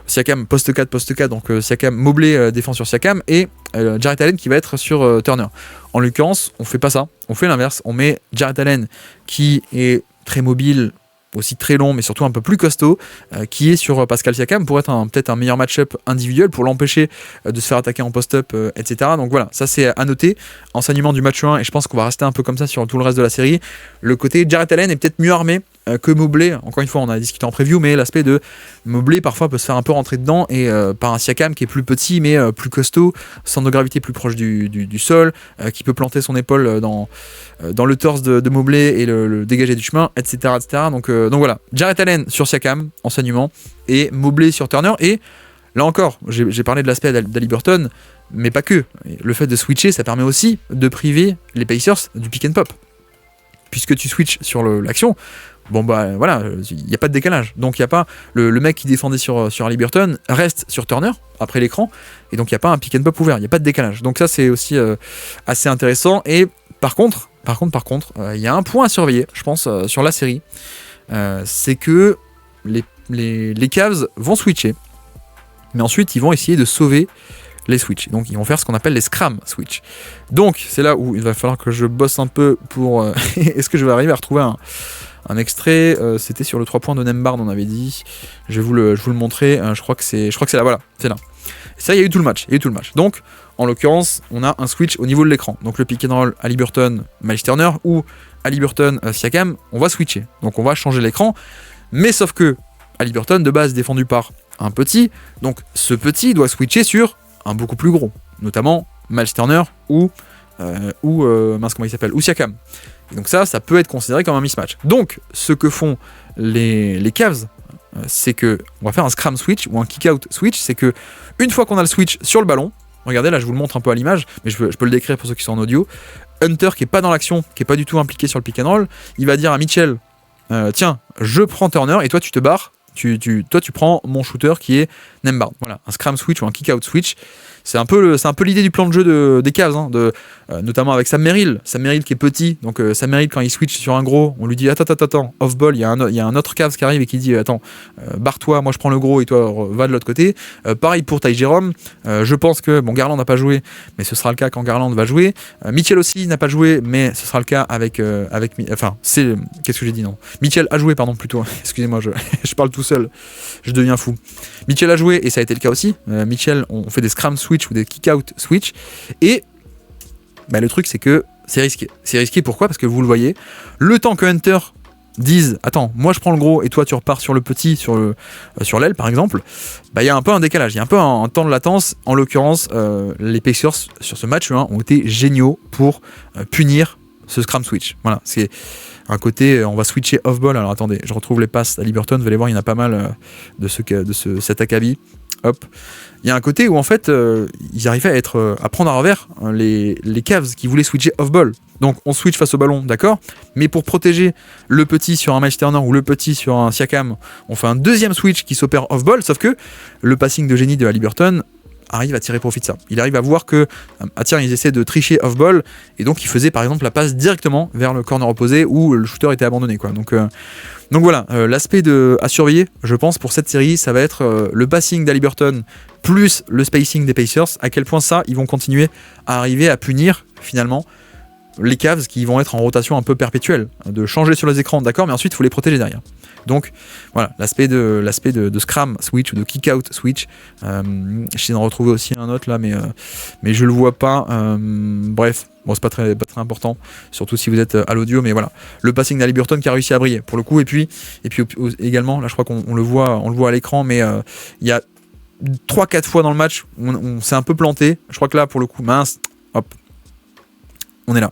Siakam poste 4, donc Siakam Mobley défend sur Siakam, et Jarrett Allen qui va être sur Turner. En l'occurrence, on fait pas ça, on fait l'inverse, on met Jarrett Allen qui est très mobile, aussi très long, mais surtout un peu plus costaud, qui est sur Pascal Siakam pour être peut-être un meilleur match-up individuel, pour l'empêcher de se faire attaquer en post-up, etc. Donc voilà, ça c'est à noter. Enseignement du match 1, et je pense qu'on va rester un peu comme ça sur tout le reste de la série. Le côté Jarrett Allen est peut-être mieux armé que Mobley. Encore une fois, on a discuté en preview, mais l'aspect de Mobley parfois peut se faire un peu rentrer dedans, et par un Siakam qui est plus petit, mais plus costaud, centre de gravité plus proche du sol, qui peut planter son épaule dans le torse de Mobley et le dégager du chemin, etc. etc. Donc voilà, Jarrett Allen sur Siakam, enseignement, et Mobley sur Turner. Et là encore, j'ai parlé de l'aspect d'Haliburton, mais pas que. Le fait de switcher, ça permet aussi de priver les Pacers du pick and pop. Puisque tu switches sur l'action, bon bah voilà, il n'y a pas de décalage. Donc il n'y a pas le mec qui défendait sur Haliburton reste sur Turner après l'écran, et donc il n'y a pas un pick and pop ouvert, il n'y a pas de décalage. Donc ça c'est aussi assez intéressant. Et par contre, il y a un point à surveiller, je pense, sur la série, c'est que les Cavs vont switcher, mais ensuite ils vont essayer de sauver les switches. Donc ils vont faire ce qu'on appelle les scram switch. Donc c'est là où il va falloir que je bosse un peu pour... Est-ce que je vais arriver à retrouver un extrait? C'était sur le 3 points de Nembhard, on avait dit. Je vais vous le montrer. Je crois que c'est là, voilà, c'est là. Et ça, il y a eu tout le match. Donc, en l'occurrence, on a un switch au niveau de l'écran. Donc le pick and roll Haliburton, Miles Turner, ou Haliburton, Siakam, on va switcher. Donc on va changer l'écran. Mais sauf que Haliburton, de base, défendu par un petit. Donc ce petit doit switcher sur un beaucoup plus gros. Notamment Miles Turner ou Siakam. Et donc ça peut être considéré comme un mismatch. Donc ce que font les Cavs, c'est que on va faire un scram switch ou un kick-out switch. C'est que une fois qu'on a le switch sur le ballon, regardez là, je vous le montre un peu à l'image, mais je peux le décrire pour ceux qui sont en audio. Hunter, qui est pas dans l'action, qui est pas du tout impliqué sur le pick and roll, il va dire à Mitchell, tiens, je prends Turner et toi tu te barres. Toi tu prends mon shooter qui est Nembhard. Voilà, un scram switch ou un kick-out switch. C'est un peu l'idée du plan de jeu des Cavs, hein, notamment avec Sam Merrill qui est petit. Donc Sam Merrill, quand il switch sur un gros, on lui dit attends, off ball, il y a un autre Cavs qui arrive et qui dit attends, barre-toi, moi je prends le gros et toi va de l'autre côté. Pareil pour Ty Jerome. Je pense que Garland n'a pas joué, mais ce sera le cas quand Garland va jouer. Mitchell aussi n'a pas joué, mais ce sera le cas avec qu'est-ce que j'ai dit, non, Mitchell a joué, pardon, plutôt. Excusez-moi, je parle tout seul, je deviens fou. Mitchell a joué et ça a été le cas aussi. Mitchell, on fait des scram switch ou des kick-out switch, et le truc c'est que c'est risqué. C'est risqué pourquoi? Parce que vous le voyez, le temps que Hunter dise attends, moi je prends le gros et toi tu repars sur le petit, sur l'aile par exemple, il y a un peu un décalage, il y a un peu un temps de latence. En l'occurrence, les Pacers sur ce match ont été géniaux pour punir ce scram switch. Voilà, c'est un côté, on va switcher off-ball. Alors attendez, je retrouve les passes à Haliburton, vous allez voir, il y en a pas mal de cet acabit. Hop. Il y a un côté où en fait ils arrivaient à prendre à revers les Cavs qui voulaient switcher off-ball. Donc on switch face au ballon, d'accord, mais pour protéger le petit sur un Miles Turner ou le petit sur un Siakam, on fait un deuxième switch qui s'opère off-ball, sauf que le passing de génie de Haliburton arrive à tirer profit de ça. Il arrive à voir que ils essaient de tricher off-ball, et donc il faisait par exemple la passe directement vers le corner opposé où le shooter était abandonné, quoi. Donc voilà, l'aspect à surveiller, je pense, pour cette série, ça va être le passing d'Haliburton plus le spacing des Pacers, à quel point ça, ils vont continuer à arriver à punir finalement les Cavs qui vont être en rotation un peu perpétuelle, de changer sur les écrans, d'accord, mais ensuite il faut les protéger derrière. Donc voilà, l'aspect de scram switch ou de kick out switch. J'essaie d'en retrouver aussi un autre là, mais je le vois pas. Bref, bon, c'est pas très important, surtout si vous êtes à l'audio, mais voilà, le passing d'Haliburton qui a réussi à briller pour le coup. Et puis également, là je crois qu'on le voit à l'écran, mais il y a 3-4 fois dans le match où on s'est un peu planté. Je crois que là pour le coup, mince, hop, on est là.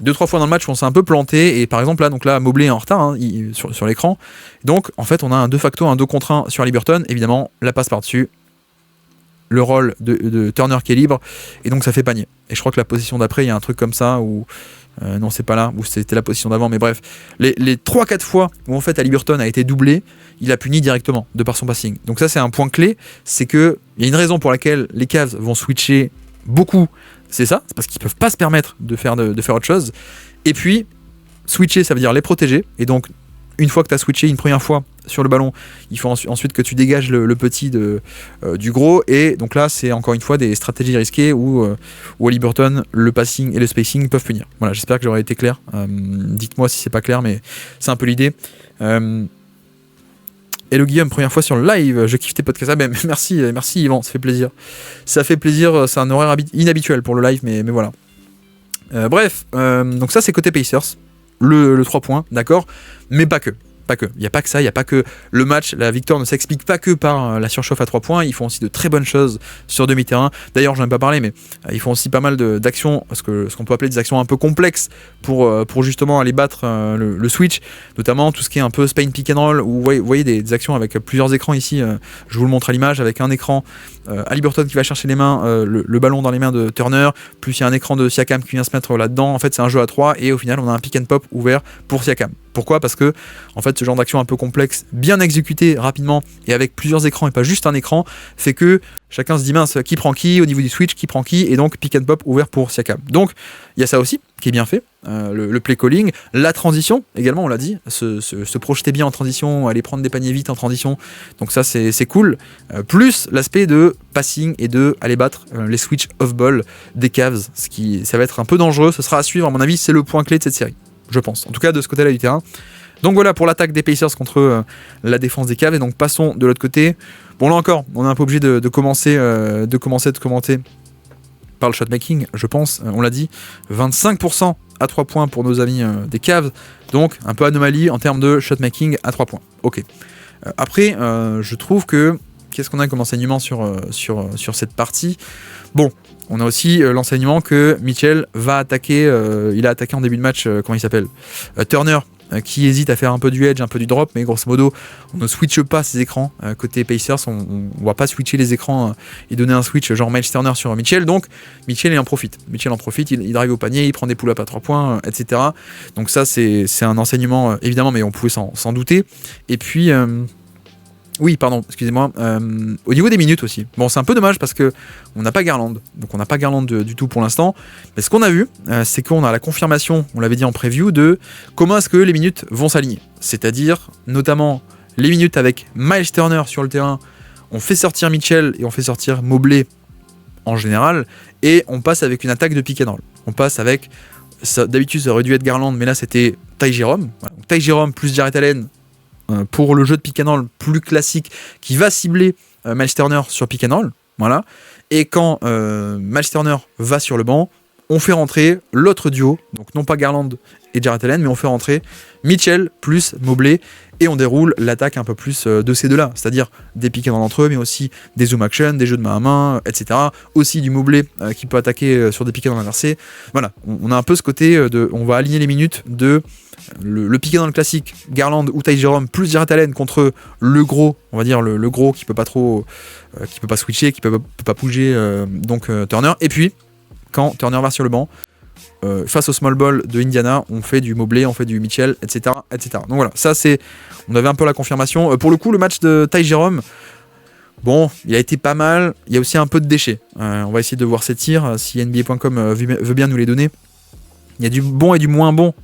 2-3 fois dans le match où on s'est un peu planté, et par exemple là Mobley est en retard sur l'écran, donc en fait on a un de facto un 2 contre 1 sur Haliburton, évidemment la passe par dessus, le roll de Turner qui est libre, et donc ça fait panier. Et je crois que la position d'après il y a un truc comme ça où non, c'est pas là, ou c'était la position d'avant, mais bref, les 3-4 fois où en fait Haliburton a été doublé, il a puni directement de par son passing. Donc ça c'est un point clé, c'est que il y a une raison pour laquelle les Cavs vont switcher beaucoup. C'est ça, c'est parce qu'ils peuvent pas se permettre de faire autre chose. Et puis, switcher, ça veut dire les protéger. Et donc, une fois que tu as switché une première fois sur le ballon, il faut ensuite que tu dégages le petit du gros, et donc là c'est encore une fois des stratégies risquées où Haliburton, le passing et le spacing peuvent punir. Voilà, j'espère que j'aurais été clair, dites-moi si c'est pas clair, mais c'est un peu l'idée. Hello Guillaume, première fois sur le live, je kiffe tes podcasts. Ah ben merci Yvan, ça fait plaisir. Ça fait plaisir, c'est un horaire inhabituel pour le live, mais voilà. Bref, donc ça c'est côté Pacers, le 3 points, d'accord, mais pas que. Il n'y a pas que ça, il n'y a pas que le match, la victoire ne s'explique pas que par la surchauffe à 3 points, ils font aussi de très bonnes choses sur demi-terrain. D'ailleurs, j'en ai pas parlé, mais ils font aussi pas mal d'actions, ce qu'on peut appeler des actions un peu complexes pour justement aller battre le switch, notamment tout ce qui est un peu Spain pick and roll, où vous voyez des actions avec plusieurs écrans ici, je vous le montre à l'image, avec un écran, Haliburton qui va chercher les mains, le ballon dans les mains de Turner, plus il y a un écran de Siakam qui vient se mettre là-dedans. En fait, c'est un jeu à 3 et au final, on a un pick and pop ouvert pour Siakam. Pourquoi ? Parce que en fait, ce genre d'action un peu complexe, bien exécuté rapidement et avec plusieurs écrans et pas juste un écran, fait que chacun se dit mince, qui prend qui au niveau du switch, qui prend qui, et donc pick and pop ouvert pour Siakam. Donc il y a ça aussi qui est bien fait, le play calling, la transition également, on l'a dit, se projeter bien en transition, aller prendre des paniers vite en transition, donc ça c'est cool, plus l'aspect de passing et de aller battre les switch off-ball des Cavs, ça va être un peu dangereux, ce sera à suivre à mon avis, c'est le point clé de cette série, je pense, en tout cas de ce côté-là du terrain. Donc voilà pour l'attaque des Pacers contre la défense des Cavs, et donc passons de l'autre côté. Bon là encore, on est un peu obligé de commencer de commenter par le shotmaking, je pense, on l'a dit, 25% à 3 points pour nos amis des Cavs, donc un peu anomalie en termes de shotmaking à 3 points. Ok. Après, je trouve que, qu'est-ce qu'on a comme enseignement sur cette partie ? Bon, on a aussi l'enseignement que Mitchell va attaquer, il a attaqué en début de match, comment il s'appelle ? Turner, qui hésite à faire un peu du edge, un peu du drop, mais grosso modo, on ne switche pas ces écrans. Côté Pacers, on va pas switcher les écrans et donner un switch genre Miles Turner sur Mitchell, donc Mitchell il en profite, il drive au panier, il prend des pull-ups à 3 points, etc. Donc ça, c'est un enseignement, évidemment, mais on pouvait s'en douter. Et puis... oui, pardon, excusez-moi. Au niveau des minutes aussi. Bon, c'est un peu dommage parce que on n'a pas Garland. Donc on n'a pas Garland du tout pour l'instant. Mais ce qu'on a vu, c'est qu'on a la confirmation, on l'avait dit en preview, de comment est-ce que les minutes vont s'aligner. C'est-à-dire, notamment, les minutes avec Miles Turner sur le terrain. On fait sortir Mitchell et on fait sortir Mobley en général. Et on passe avec une attaque de pick and roll. On passe avec... d'habitude, ça aurait dû être Garland, mais là, c'était Ty Jerome. Voilà. Ty Jerome plus Jarrett Allen pour le jeu de pick and roll plus classique qui va cibler Miles Turner sur pick and roll, voilà. Et quand Miles Turner va sur le banc, on fait rentrer l'autre duo, donc non pas Garland et Jarrett Allen, mais on fait rentrer Mitchell plus Mobley, et on déroule l'attaque un peu plus de ces deux-là, c'est-à-dire des pick and roll entre eux, mais aussi des zoom action, des jeux de main à main, etc. Aussi du Mobley qui peut attaquer sur des pick and roll inversés. Voilà, on a un peu ce côté on va aligner les minutes de le pick and roll classique, Garland ou Ty Jerome plus Jarrett Allen contre le gros, on va dire le gros qui peut pas trop, qui peut pas switcher, qui peut pas bouger, donc Turner. Et puis quand Turner va sur le banc, face au small ball de Indiana, on fait du Mobley, on fait du Mitchell, etc., etc. Donc voilà, ça c'est, on avait un peu la confirmation. Pour le coup, le match de Ty Jerome, bon, il a été pas mal. Il y a aussi un peu de déchets. On va essayer de voir ses tirs, si NBA.com veut bien nous les donner. Il y a du bon et du moins bon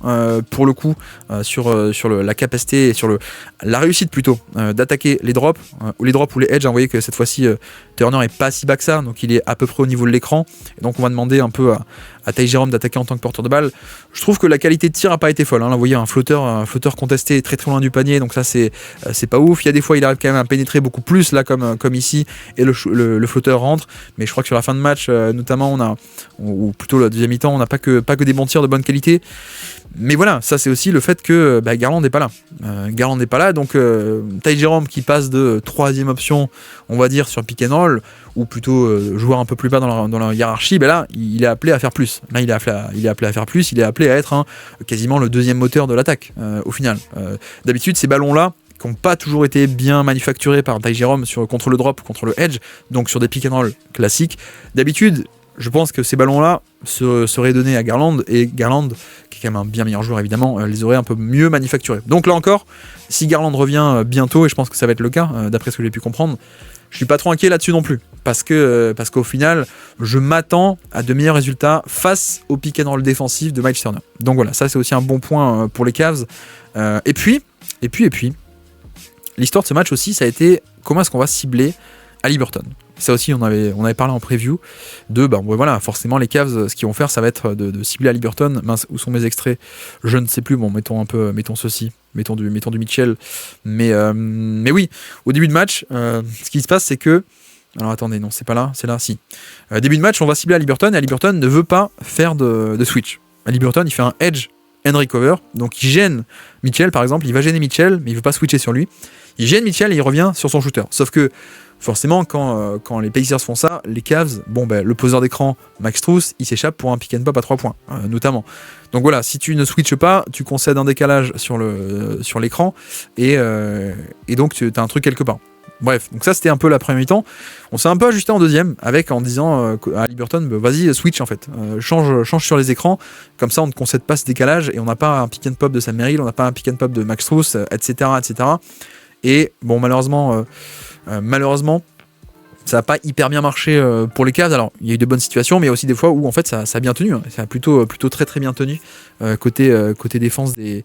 pour le coup sur la capacité et sur la réussite plutôt d'attaquer les drops ou les edges. Vous voyez que cette fois-ci Turner est pas si bas que ça, donc il est à peu près au niveau de l'écran, et donc on va demander un peu à Ty Jerome d'attaquer en tant que porteur de balle. Je trouve que la qualité de tir n'a pas été folle, hein. Là vous voyez un flotteur contesté très très loin du panier, donc ça c'est pas ouf. Il y a des fois il arrive quand même à pénétrer beaucoup plus là comme ici, et le flotteur rentre, mais je crois que sur la fin de match notamment ou plutôt la deuxième mi-temps, on n'a pas que des bons tirs de bonne qualité. Mais voilà, ça c'est aussi le fait que Garland n'est pas là. Donc Ty Jerome qui passe de troisième option, on va dire, sur pick and roll, ou plutôt joueur un peu plus bas dans la hiérarchie, là il est appelé à faire plus. Là il est appelé à faire plus, il est appelé à être quasiment le deuxième moteur de l'attaque au final. D'habitude ces ballons-là, qui n'ont pas toujours été bien manufacturés par Ty Jerome contre le drop, contre le edge, donc sur des pick and roll classiques, d'habitude je pense que ces ballons-là seraient donnés à Garland, et Garland, qui est quand même un bien meilleur joueur évidemment, les aurait un peu mieux manufacturés. Donc là encore, si Garland revient bientôt, et je pense que ça va être le cas, d'après ce que j'ai pu comprendre, je suis pas trop inquiet là-dessus non plus, parce qu'au final, je m'attends à de meilleurs résultats face au pick and roll défensif de Miles Turner. Donc voilà, ça c'est aussi un bon point pour les Cavs. Et puis, Et puis, l'histoire de ce match aussi, ça a été comment est-ce qu'on va cibler Haliburton. Ça aussi, on avait parlé en preview de, voilà, forcément les Cavs, ce qu'ils vont faire, ça va être de cibler Haliburton. Mince, où sont mes extraits? Je ne sais plus. Bon, mettons ceci, mettons du Mitchell. Mais oui, au début de match, ce qui se passe, c'est que, alors attendez, non, c'est pas là, c'est là, si. Début de match, on va cibler Haliburton, et Haliburton ne veut pas faire de switch. Haliburton, il fait un edge and recover, donc il gêne Mitchell, par exemple, il va gêner Mitchell, mais il veut pas switcher sur lui. Il gêne Mitchell et il revient sur son shooter. Sauf que, forcément, quand les Pacers font ça, les Cavs, le poseur d'écran, Max Strus, il s'échappe pour un pick and pop à 3 points, notamment. Donc voilà, si tu ne switches pas, tu concèdes un décalage sur l'écran, et donc tu as un truc quelque part. Bref, donc ça c'était un peu la première mi-temps. On s'est un peu ajusté en deuxième, en disant à Haliburton, vas-y, switch en fait, change sur les écrans, comme ça on ne concède pas ce décalage, et on n'a pas un pick and pop de Sam Merrill, on n'a pas un pick and pop de Max Strus, etc. Et bon, malheureusement, ça n'a pas hyper bien marché pour les Cavs. Alors, il y a eu de bonnes situations, mais il y a aussi des fois où en fait ça a bien tenu. Ça a plutôt très très bien tenu côté défense des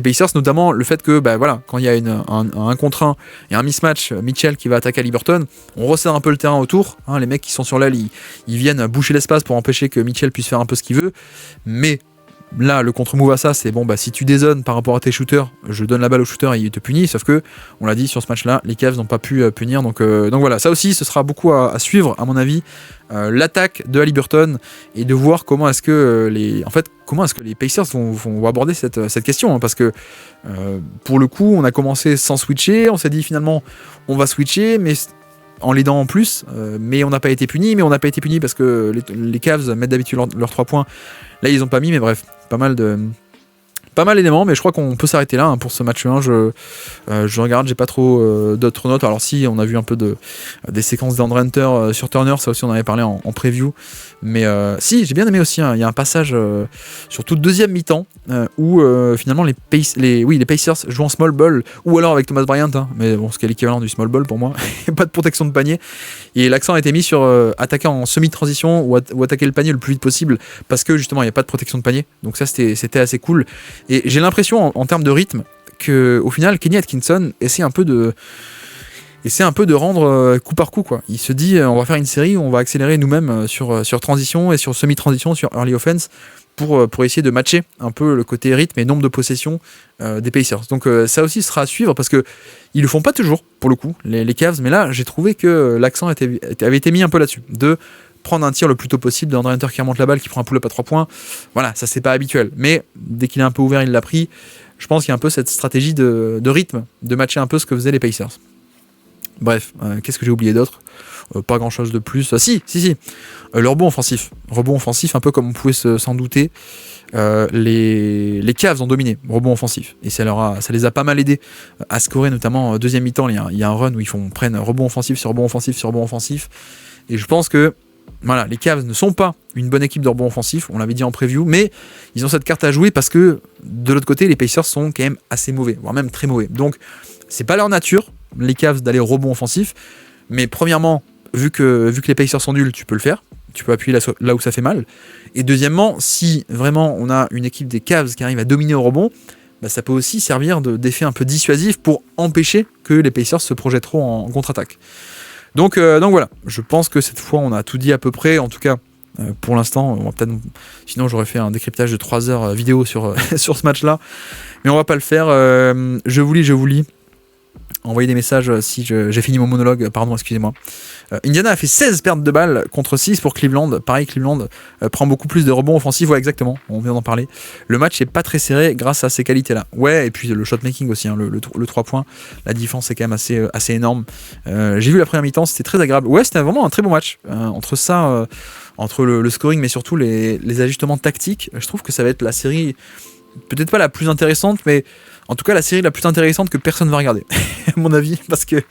Pacers, notamment le fait que quand il y a un contre 1 et un mismatch, Mitchell qui va attaquer Haliburton, on resserre un peu le terrain autour. Les mecs qui sont sur l'aile, ils viennent boucher l'espace pour empêcher que Mitchell puisse faire un peu ce qu'il veut. Mais là, le contre-move à ça, c'est si tu dézones par rapport à tes shooters, je donne la balle au shooter et il te punit. Sauf que, on l'a dit sur ce match-là, les Cavs n'ont pas pu punir. Donc voilà, ça aussi, ce sera beaucoup à suivre, à mon avis. L'attaque de Haliburton et de voir comment est-ce que les Pacers vont aborder cette question. Parce que, pour le coup, on a commencé sans switcher. On s'est dit finalement, on va switcher, mais en l'aidant en plus, mais on n'a pas été puni, parce que les Cavs mettent d'habitude leurs 3 points. Là, ils ont pas mis, mais bref, pas mal d'éléments, mais je crois qu'on peut s'arrêter là pour ce match 1. Je regarde, j'ai pas trop d'autres notes. Alors si, on a vu un peu des séquences d'Andre Hunter sur Turner, ça aussi on en avait parlé en preview. Mais si, j'ai bien aimé aussi, il y a un passage sur toute deuxième mi-temps où finalement les Pacers jouent en small ball, ou alors avec Thomas Bryant, mais bon, ce qui est l'équivalent du small ball pour moi, pas de protection de panier. Et l'accent a été mis sur attaquer en semi-transition ou attaquer le panier le plus vite possible, parce que justement il n'y a pas de protection de panier. Donc ça c'était assez cool. Et j'ai l'impression en termes de rythme qu'au final Kenny Atkinson essaie un peu de rendre coup par coup, quoi. Il se dit on va faire une série où on va accélérer nous-mêmes sur transition et sur semi-transition, sur early offense, pour essayer de matcher un peu le côté rythme et nombre de possessions des Pacers. Donc ça aussi sera à suivre, parce que ils le font pas toujours pour le coup, les Cavs, mais là j'ai trouvé que l'accent avait été mis un peu là-dessus, de prendre un tir le plus tôt possible, d'Andre Hunter qui remonte la balle, qui prend un pull-up à 3 points. Voilà, ça c'est pas habituel, mais dès qu'il est un peu ouvert, il l'a pris. Je pense qu'il y a un peu cette stratégie de rythme, de matcher un peu ce que faisaient les Pacers. Bref, qu'est-ce que j'ai oublié d'autre? Pas grand chose de plus. Si. Le rebond offensif, un peu comme on pouvait s'en douter. Les Cavs ont dominé rebond offensif, et ça les a pas mal aidés à scorer, notamment en deuxième mi-temps. Il y a un run où ils prennent rebond offensif sur rebond offensif, et je pense que voilà, les Cavs ne sont pas une bonne équipe de rebond offensif, on l'avait dit en preview, mais ils ont cette carte à jouer, parce que de l'autre côté les Pacers sont quand même assez mauvais, voire même très mauvais. Donc c'est pas leur nature, les Cavs, d'aller rebond offensif. Mais premièrement, vu que les Pacers sont nuls, tu peux le faire, tu peux appuyer là où ça fait mal. Et deuxièmement, si vraiment on a une équipe des Cavs qui arrive à dominer au rebond, ça peut aussi servir d'effet un peu dissuasif pour empêcher que les Pacers se projettent trop en contre-attaque. Donc voilà, je pense que cette fois on a tout dit à peu près, en tout cas pour l'instant. Sinon j'aurais fait un décryptage de 3 heures vidéo sur ce match-là, mais on va pas le faire. Je vous lis. Envoyez des messages si j'ai fini mon monologue, pardon, excusez-moi. Indiana a fait 16 pertes de balles contre 6 pour Cleveland. Pareil, Cleveland prend beaucoup plus de rebonds offensifs, ouais, exactement, on vient d'en parler. Le match est pas très serré grâce à ces qualités-là. Ouais, et puis le shot making aussi, le 3 points, la défense est quand même assez énorme. J'ai vu la première mi-temps, c'était très agréable. Ouais, c'était vraiment un très bon match. Entre ça, entre le scoring, mais surtout les ajustements tactiques, je trouve que ça va être la série, peut-être pas la plus intéressante, mais en tout cas la série la plus intéressante que personne va regarder, à mon avis, parce qu'il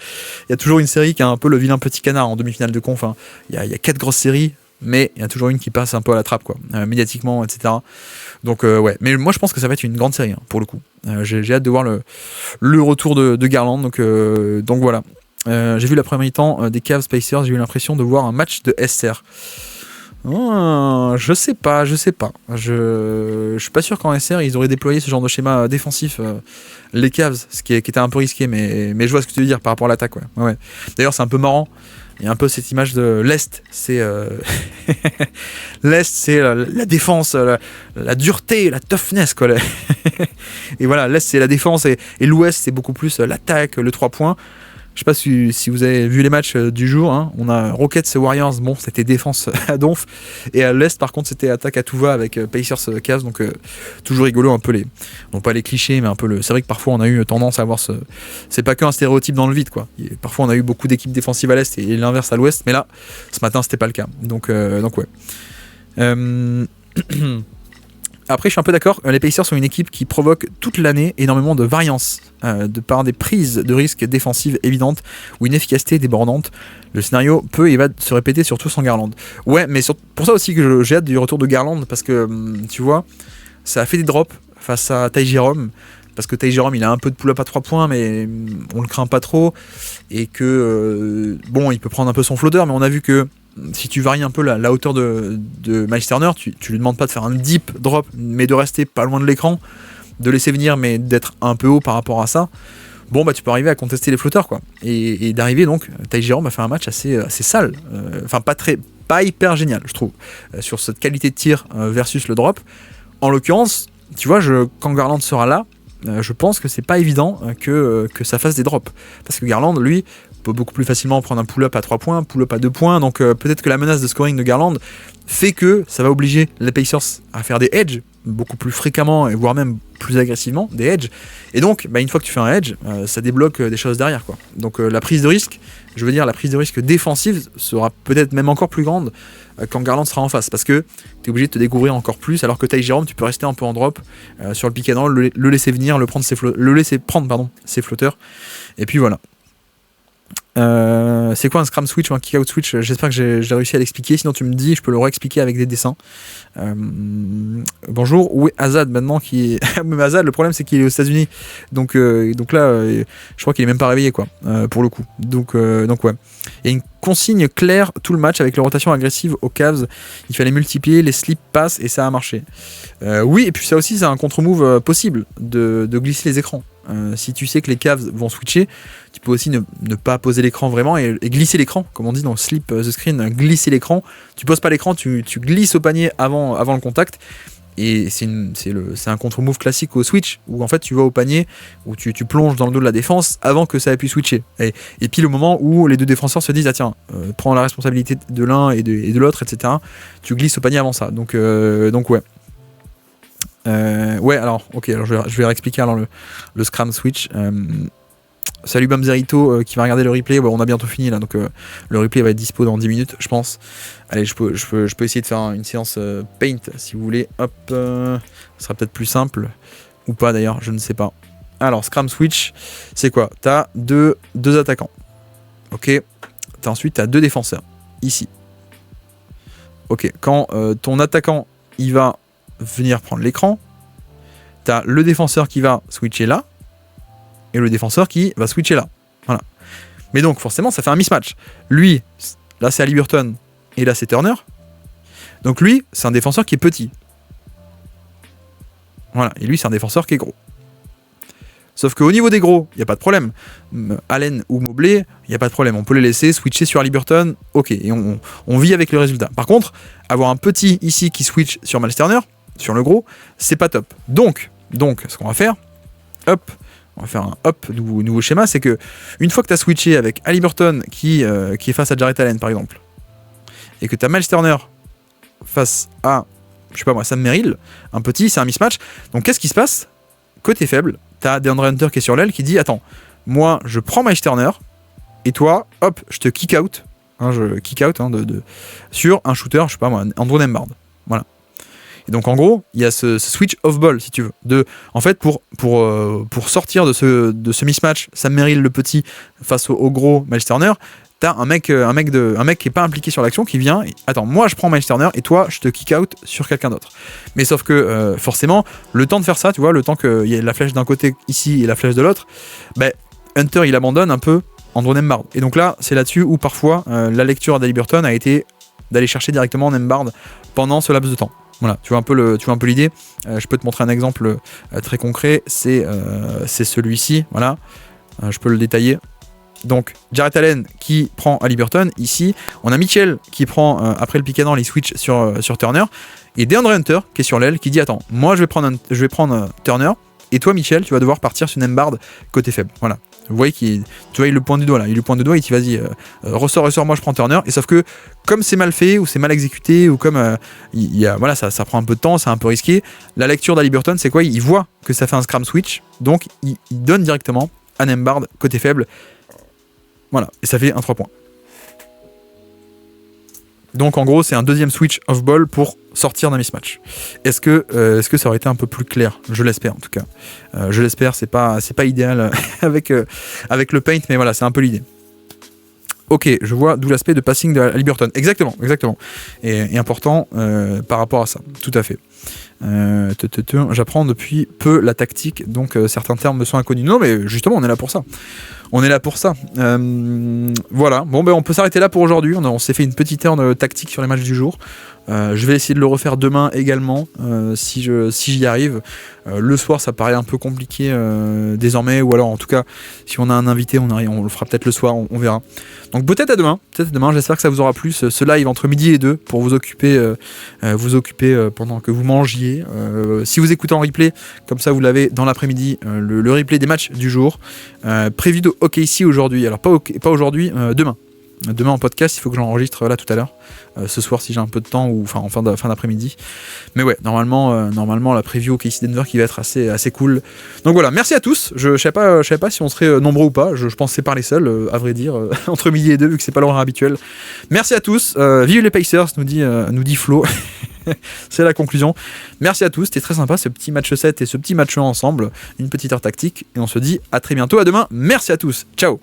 y a toujours une série qui a un peu le vilain petit canard en demi-finale de conf. Il y a 4 grosses séries, mais il y a toujours une qui passe un peu à la trappe, quoi, médiatiquement, etc. Donc ouais, mais moi je pense que ça va être une grande série, pour le coup. J'ai hâte de voir le retour de Garland, donc voilà. J'ai vu la première mi-temps des Cavs Pacers, j'ai eu l'impression de voir un match de SR. Je sais pas. Je suis pas sûr qu'en SR ils auraient déployé ce genre de schéma défensif, les Cavs, ce qui était un peu risqué, mais je vois ce que tu veux dire par rapport à l'attaque. Ouais. D'ailleurs, c'est un peu marrant. Il y a un peu cette image de l'Est, c'est l'Est, c'est la défense, la dureté, la toughness, quoi. Et voilà, l'Est c'est la défense et l'Ouest c'est beaucoup plus l'attaque, le 3 points. Je sais pas si vous avez vu les matchs du jour, hein. On a Rockets et Warriors, bon c'était défense à donf, et à l'Est par contre c'était attaque à tout va avec Pacers Cavs, donc toujours rigolo un peu non pas les clichés mais un peu c'est vrai que parfois on a eu tendance à avoir c'est pas qu'un stéréotype dans le vide quoi. Parfois on a eu beaucoup d'équipes défensives à l'Est et l'inverse à l'Ouest, mais là ce matin c'était pas le cas, donc ouais. Après, je suis un peu d'accord, les Pacers sont une équipe qui provoque toute l'année énormément de variance, de par des prises de risques défensives évidentes ou une efficacité débordante. Le scénario peut et va se répéter surtout sans Garland. Ouais, mais pour ça aussi que j'ai hâte du retour de Garland, parce que, tu vois, ça a fait des drops face à Ty Jerome, parce que Ty Jerome, il a un peu de pull-up à 3 points, mais on le craint pas trop, et que, bon, il peut prendre un peu son flotteur, mais on a vu que si tu varies un peu la hauteur de Miles Turner, tu lui demandes pas de faire un deep drop, mais de rester pas loin de l'écran, de laisser venir, mais d'être un peu haut par rapport à ça. Bon, bah tu peux arriver à contester les flotteurs, quoi. Et d'arriver donc, Ty Jerome a fait un match assez sale, enfin pas hyper génial, je trouve, sur cette qualité de tir versus le drop. En l'occurrence, tu vois, quand Garland sera là, je pense que c'est pas évident que ça fasse des drops, parce que Garland, lui, peut beaucoup plus facilement prendre un pull-up à 3 points, pull-up à 2 points, donc peut-être que la menace de scoring de Garland fait que ça va obliger les Pacers à faire des edges beaucoup plus fréquemment et voire même plus agressivement, des edges, et donc une fois que tu fais un edge, ça débloque des choses derrière, quoi. Donc la prise de risque, je veux dire la prise de risque défensive sera peut-être même encore plus grande quand Garland sera en face, parce que tu es obligé de te découvrir encore plus, alors que Ty Jerome, tu peux rester un peu en drop sur le pick and roll, le laisser venir, le laisser prendre ses flotteurs, et puis voilà. C'est quoi un scram switch ou un kick out switch? J'espère que j'ai réussi à l'expliquer, sinon tu me dis, je peux le réexpliquer avec des dessins. Bonjour, où est Azad maintenant qui... Mais Azad, le problème c'est qu'il est aux États-Unis, donc là je crois qu'il est même pas réveillé, quoi, pour le coup, donc ouais. Il y a une consigne claire tout le match avec les rotations agressives aux Cavs, il fallait multiplier les slip passes et ça a marché. Oui, et puis ça aussi c'est un contre-move possible de glisser les écrans. Si tu sais que les Cavs vont switcher, tu peux aussi ne pas poser l'écran vraiment et glisser l'écran, comme on dit dans Slip the Screen, glisser l'écran. Tu poses pas l'écran, tu glisses au panier avant le contact. Et c'est un contre-move classique au switch, où en fait tu vas au panier, où tu plonges dans le dos de la défense avant que ça ait pu switcher. Et puis le moment où les deux défenseurs se disent, ah tiens, prends la responsabilité de l'un et de l'autre, etc. Tu glisses au panier avant ça. Donc ouais. Ouais, alors, ok, alors je vais réexpliquer alors le scram switch. Salut Bamzerito qui va regarder le replay. Ouais, on a bientôt fini là, donc le replay va être dispo dans 10 minutes, je pense. Allez, je peux essayer de faire une séance paint si vous voulez. Hop, ce sera peut-être plus simple. Ou pas d'ailleurs, je ne sais pas. Alors, scram switch, c'est quoi? T'as deux attaquants. Ok. Ensuite, t'as deux défenseurs. Ici. Ok. Quand ton attaquant il va venir prendre l'écran, t'as le défenseur qui va switcher là et le défenseur qui va switcher là. Voilà. Mais donc forcément ça fait un mismatch. Lui, là c'est Haliburton et là c'est Turner. Donc lui, c'est un défenseur qui est petit. Voilà. Et lui c'est un défenseur qui est gros. Sauf qu'au niveau des gros, il n'y a pas de problème. Allen ou Mobley, il n'y a pas de problème. On peut les laisser switcher sur Haliburton, ok, et on vit avec le résultat. Par contre, avoir un petit ici qui switch sur Miles Turner, sur le gros, c'est pas top. Donc, ce qu'on va faire, on va faire un nouveau schéma, c'est que une fois que tu as switché avec Haliburton qui est face à Jarrett Allen par exemple, et que tu as Miles Turner face à, je sais pas moi, Sam Merrill, un petit, c'est un mismatch. Donc qu'est-ce qui se passe? Côté faible, tu as DeAndre Hunter qui est sur l'aile qui dit, attends, moi je prends Miles Turner, et toi, hop, je te kick out, sur un shooter, je sais pas moi, Andrew Nembhard. Voilà. Et donc en gros, il y a ce switch off ball si tu veux. En fait, pour sortir de ce mismatch, Sam Merrill le petit face au gros Miles Turner, t'as un mec qui est pas impliqué sur l'action qui vient. Attends, moi je prends Miles Turner et toi je te kick out sur quelqu'un d'autre. Mais sauf que forcément, le temps de faire ça, tu vois, le temps qu'il y ait la flèche d'un côté ici et la flèche de l'autre, Hunter il abandonne un peu Andrew Nembhard. Et donc là, c'est là-dessus où parfois la lecture d'Haliburton a été d'aller chercher directement Nembard pendant ce laps de temps. Voilà, tu vois un peu l'idée. Je peux te montrer un exemple très concret, c'est celui-ci, voilà. Je peux le détailler. Donc Jarrett Allen qui prend Haliburton, ici on a Mitchell qui prend après le pick and roll, il switch sur Turner, et DeAndre Hunter qui est sur l'aile qui dit attends, moi je vais prendre Turner, et toi Mitchell tu vas devoir partir sur Nembard côté faible. Voilà, vous voyez il le pointe du doigt là, il dit vas-y ressors, moi je prends Turner, et sauf que comme c'est mal fait ou c'est mal exécuté ou comme voilà, ça prend un peu de temps, c'est un peu risqué, la lecture d'Haliburton c'est quoi, il voit que ça fait un scram switch, donc il donne directement à Nembard côté faible. Voilà, et ça fait un 3 points. Donc en gros, c'est un deuxième switch off-ball pour sortir d'un mismatch. Est-ce que ça aurait été un peu plus clair ? Je l'espère en tout cas. Je l'espère, c'est pas idéal avec le paint, mais voilà, c'est un peu l'idée. Ok, je vois d'où l'aspect de passing de Haliburton. Exactement. Et important par rapport à ça, tout à fait. J'apprends depuis peu la tactique, donc certains termes me sont inconnus. Non, mais justement, on est là pour ça. Voilà, bon ben on peut s'arrêter là pour aujourd'hui. On s'est fait une petite heure de tactique sur les matchs du jour. Je vais essayer de le refaire demain également, si j'y arrive. Le soir ça paraît un peu compliqué désormais, ou alors en tout cas si on a un invité on le fera peut-être le soir, on verra. Donc peut-être à demain, j'espère que ça vous aura plu ce live entre midi et 2 pour vous occuper pendant que vous mangiez. Si vous écoutez en replay, comme ça vous l'avez dans l'après-midi, le replay des matchs du jour. Prévu de OKC aujourd'hui, alors pas aujourd'hui, demain. Demain en podcast, il faut que j'enregistre là tout à l'heure, ce soir si j'ai un peu de temps, ou enfin en fin d'après-midi. Mais ouais, normalement la preview OKC Denver qui va être assez cool. Donc voilà, merci à tous. Je sais pas si on serait nombreux ou pas. Je pense que c'est pas les seuls, à vrai dire, entre midi et 2 vu que c'est pas l'horaire habituel. Merci à tous. Vive les Pacers, nous dit Flo. C'est la conclusion. Merci à tous, c'était très sympa ce petit match 7 et ce petit match 1 ensemble. Une petite heure tactique et on se dit à très bientôt, à demain. Merci à tous. Ciao.